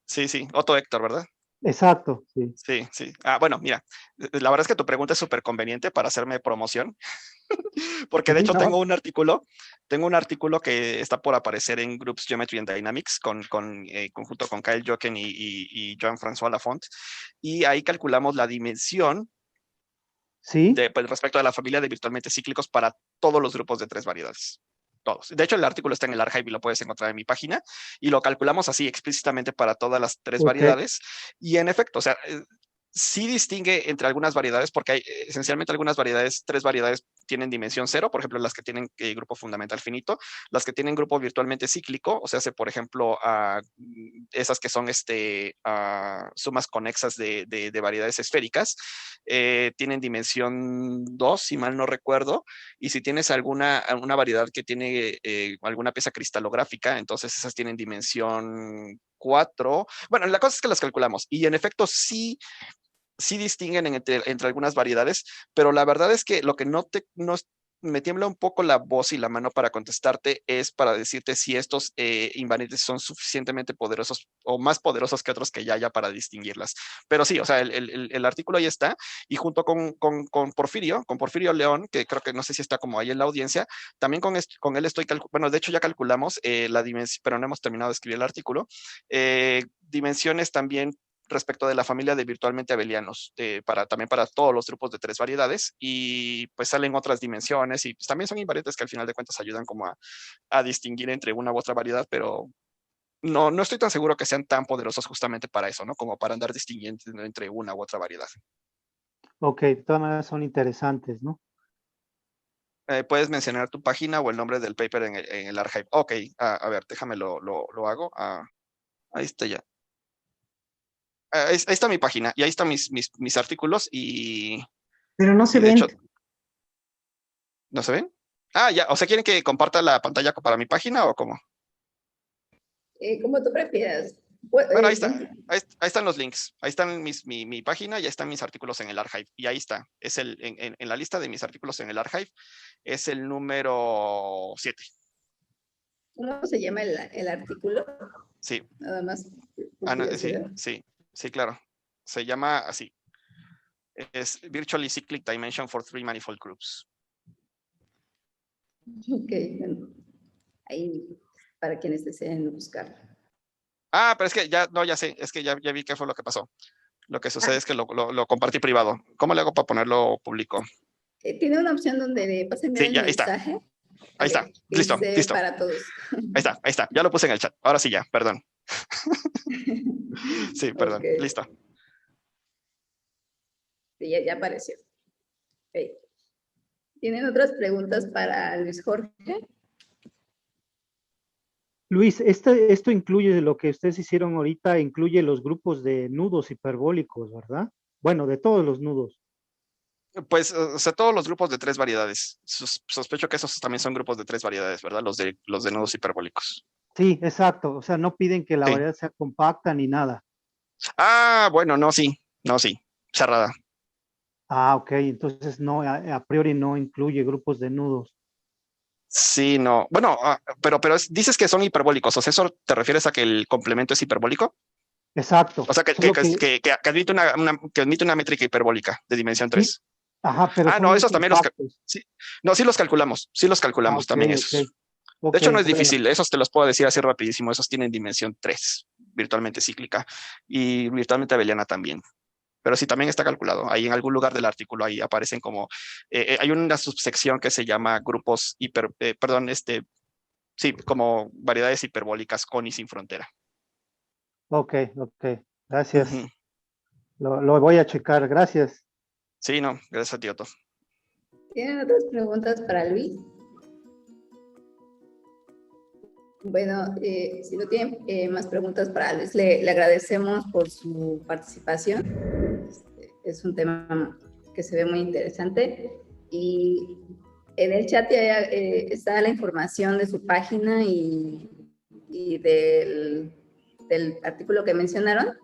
Sí. Otto Héctor, ¿verdad? Exacto, sí. Sí. Bueno, mira, la verdad es que tu pregunta es súper conveniente para hacerme promoción, porque de hecho tengo un artículo que está por aparecer en Groups Geometry and Dynamics conjunto con Kyle Jochen y Jean-François Lafont, y ahí calculamos la dimensión respecto a la familia de virtualmente cíclicos para todos los grupos de 3 variedades. Todos. De hecho, el artículo está en el archive y lo puedes encontrar en mi página, y lo calculamos así explícitamente para todas las 3 variedades. Y en efecto, o sea, sí distingue entre algunas variedades, porque hay esencialmente algunas variedades, 3 variedades tienen dimensión 0, por ejemplo, las que tienen grupo fundamental finito, las que tienen grupo virtualmente cíclico, o sea, por ejemplo, esas que son sumas conexas de variedades esféricas, tienen dimensión 2, si mal no recuerdo, y si tienes alguna variedad que tiene alguna pieza cristalográfica, entonces esas tienen dimensión 4. Bueno, la cosa es que las calculamos, y en efecto sí distinguen entre algunas variedades, pero la verdad es que lo que me tiembla un poco la voz y la mano para contestarte es para decirte si estos invariantes son suficientemente poderosos o más poderosos que otros que ya haya para distinguirlas. Pero sí, o sea, el artículo ahí está, y junto con Porfirio León, que creo que no sé si está como ahí en la audiencia, también con él estoy de hecho ya calculamos la dimensión, pero no hemos terminado de escribir el artículo, dimensiones también respecto de la familia de virtualmente abelianos, también para todos los grupos de 3 variedades, y pues salen otras dimensiones, y pues también son invariantes que al final de cuentas ayudan como a distinguir entre una u otra variedad, pero no estoy tan seguro que sean tan poderosos justamente para eso, ¿no? Como para andar distinguiendo entre una u otra variedad. Ok, de todas maneras son interesantes, ¿no? Puedes mencionar tu página o el nombre del paper en el archive. Ok, a ver, déjame lo hago. Ahí está ya. Ahí está mi página y ahí están mis artículos y Pero no se de ven. hecho, ¿no se ven? Ah, ya, o sea, ¿quieren que comparta la pantalla para mi página o cómo? Como tú prefieras. Bueno, ahí está, ahí están los links, ahí están mi página y ahí están mis artículos en el archive, y ahí está, es en la lista de mis artículos en el archive, es el número 7. ¿Cómo se llama el artículo? Sí, Nada más. no, sí, curiosidad. sí, claro, se llama así, es Virtually Cyclic Dimension for Three Manifold Groups. Ok, bueno, ahí para quienes deseen buscar. Ah, pero es que ya sé, es que ya vi qué fue lo que pasó. Lo que sucede es que lo compartí privado. ¿Cómo le hago para ponerlo público? Tiene una opción donde le vas a enviar Sí, el ya, ahí está. mensaje. Ahí está, que listo, dice listo. Para todos. Ahí está, ya lo puse en el chat. Ahora sí ya, perdón. Sí, perdón, Ok. listo. Sí, ya apareció. Ok. ¿Tienen otras preguntas para Luis Jorge? Luis, esto incluye lo que ustedes hicieron ahorita, incluye los grupos de nudos hiperbólicos, ¿verdad? Bueno, de todos los nudos. Pues, o sea, todos los grupos de 3 variedades. Sospecho que esos también son grupos de 3 variedades, ¿verdad? Los de nudos hiperbólicos. Sí, exacto. O sea, no piden que la Sí. variedad sea compacta ni nada. Ah, bueno, no, sí, cerrada. Ah, ok. Entonces no, a priori no incluye grupos de nudos. Sí, no. Bueno, pero dices que son hiperbólicos. O sea, ¿eso te refieres a que el complemento es hiperbólico? Exacto. O sea, que Solo que- admite que admite una métrica hiperbólica de dimensión Sí, 3. ajá, pero son No, muy esos también los... compactos. Sí. No, sí los calculamos. Sí los calculamos Ok, también ok. esos. Ok, De hecho, no es bueno. difícil. Esos te los puedo decir así rapidísimo. Esos tienen dimensión 3, virtualmente cíclica. Y virtualmente abeliana también. Pero sí, también está calculado. Ahí en algún lugar del artículo ahí aparecen como... hay una subsección que se llama grupos sí, como variedades hiperbólicas con y sin frontera. Ok. Gracias. Ujú. Lo voy a checar. Gracias. Sí, no, gracias a ti, Otto. ¿Tienen otras preguntas para Luis? Bueno, si no tienen más preguntas para Luis, le agradecemos por su participación. Es un tema que se ve muy interesante. Y en el chat ya está la información de su página y del artículo que mencionaron.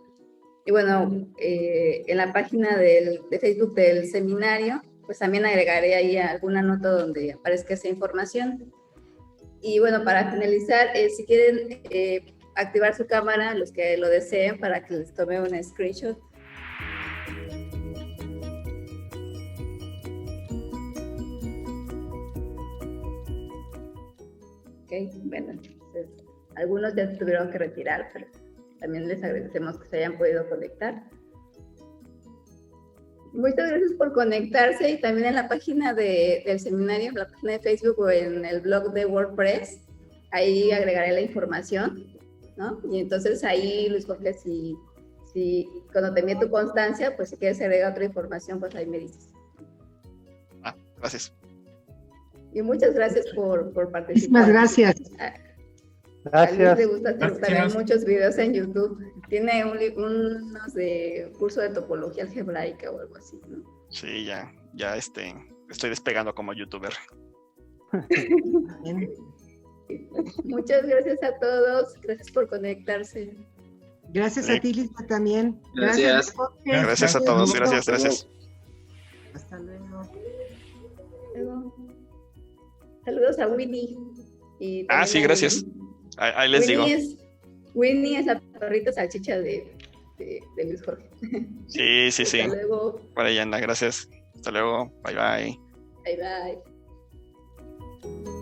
Y bueno, en la página de Facebook del seminario, pues también agregaré ahí alguna nota donde aparezca esa información. Y bueno, para finalizar, si quieren activar su cámara, los que lo deseen, para que les tome un screenshot. Ok, bueno, entonces, algunos ya se tuvieron que retirar, pero también les agradecemos que se hayan podido conectar. Muchas gracias por conectarse, y también en la página del seminario, en la página de Facebook o en el blog de WordPress, ahí agregaré la información, ¿no? Y entonces ahí, Luis Jorge, si cuando te envíe tu constancia, pues si quieres agregar otra información, pues ahí me dices. Gracias. Y muchas gracias por participar. Muchísimas gracias. A Luis Gracias. le gusta hacer Gracias. también muchos videos en YouTube. Tiene unos de curso de topología algebraica o algo así, ¿no? Sí, ya estoy despegando como youtuber. Muchas gracias a todos. Gracias por conectarse. Gracias a ti, Lisa, también. Gracias. Jorge. Gracias a todos, gracias. Hasta luego. Luego, saludos a Winnie. Y Ah, también sí, a gracias. Ahí les digo. Winnie es la perrita salchicha de Luis Jorge. Sí. Hasta luego. Por ahí anda, gracias. Hasta luego. Bye. Bye bye.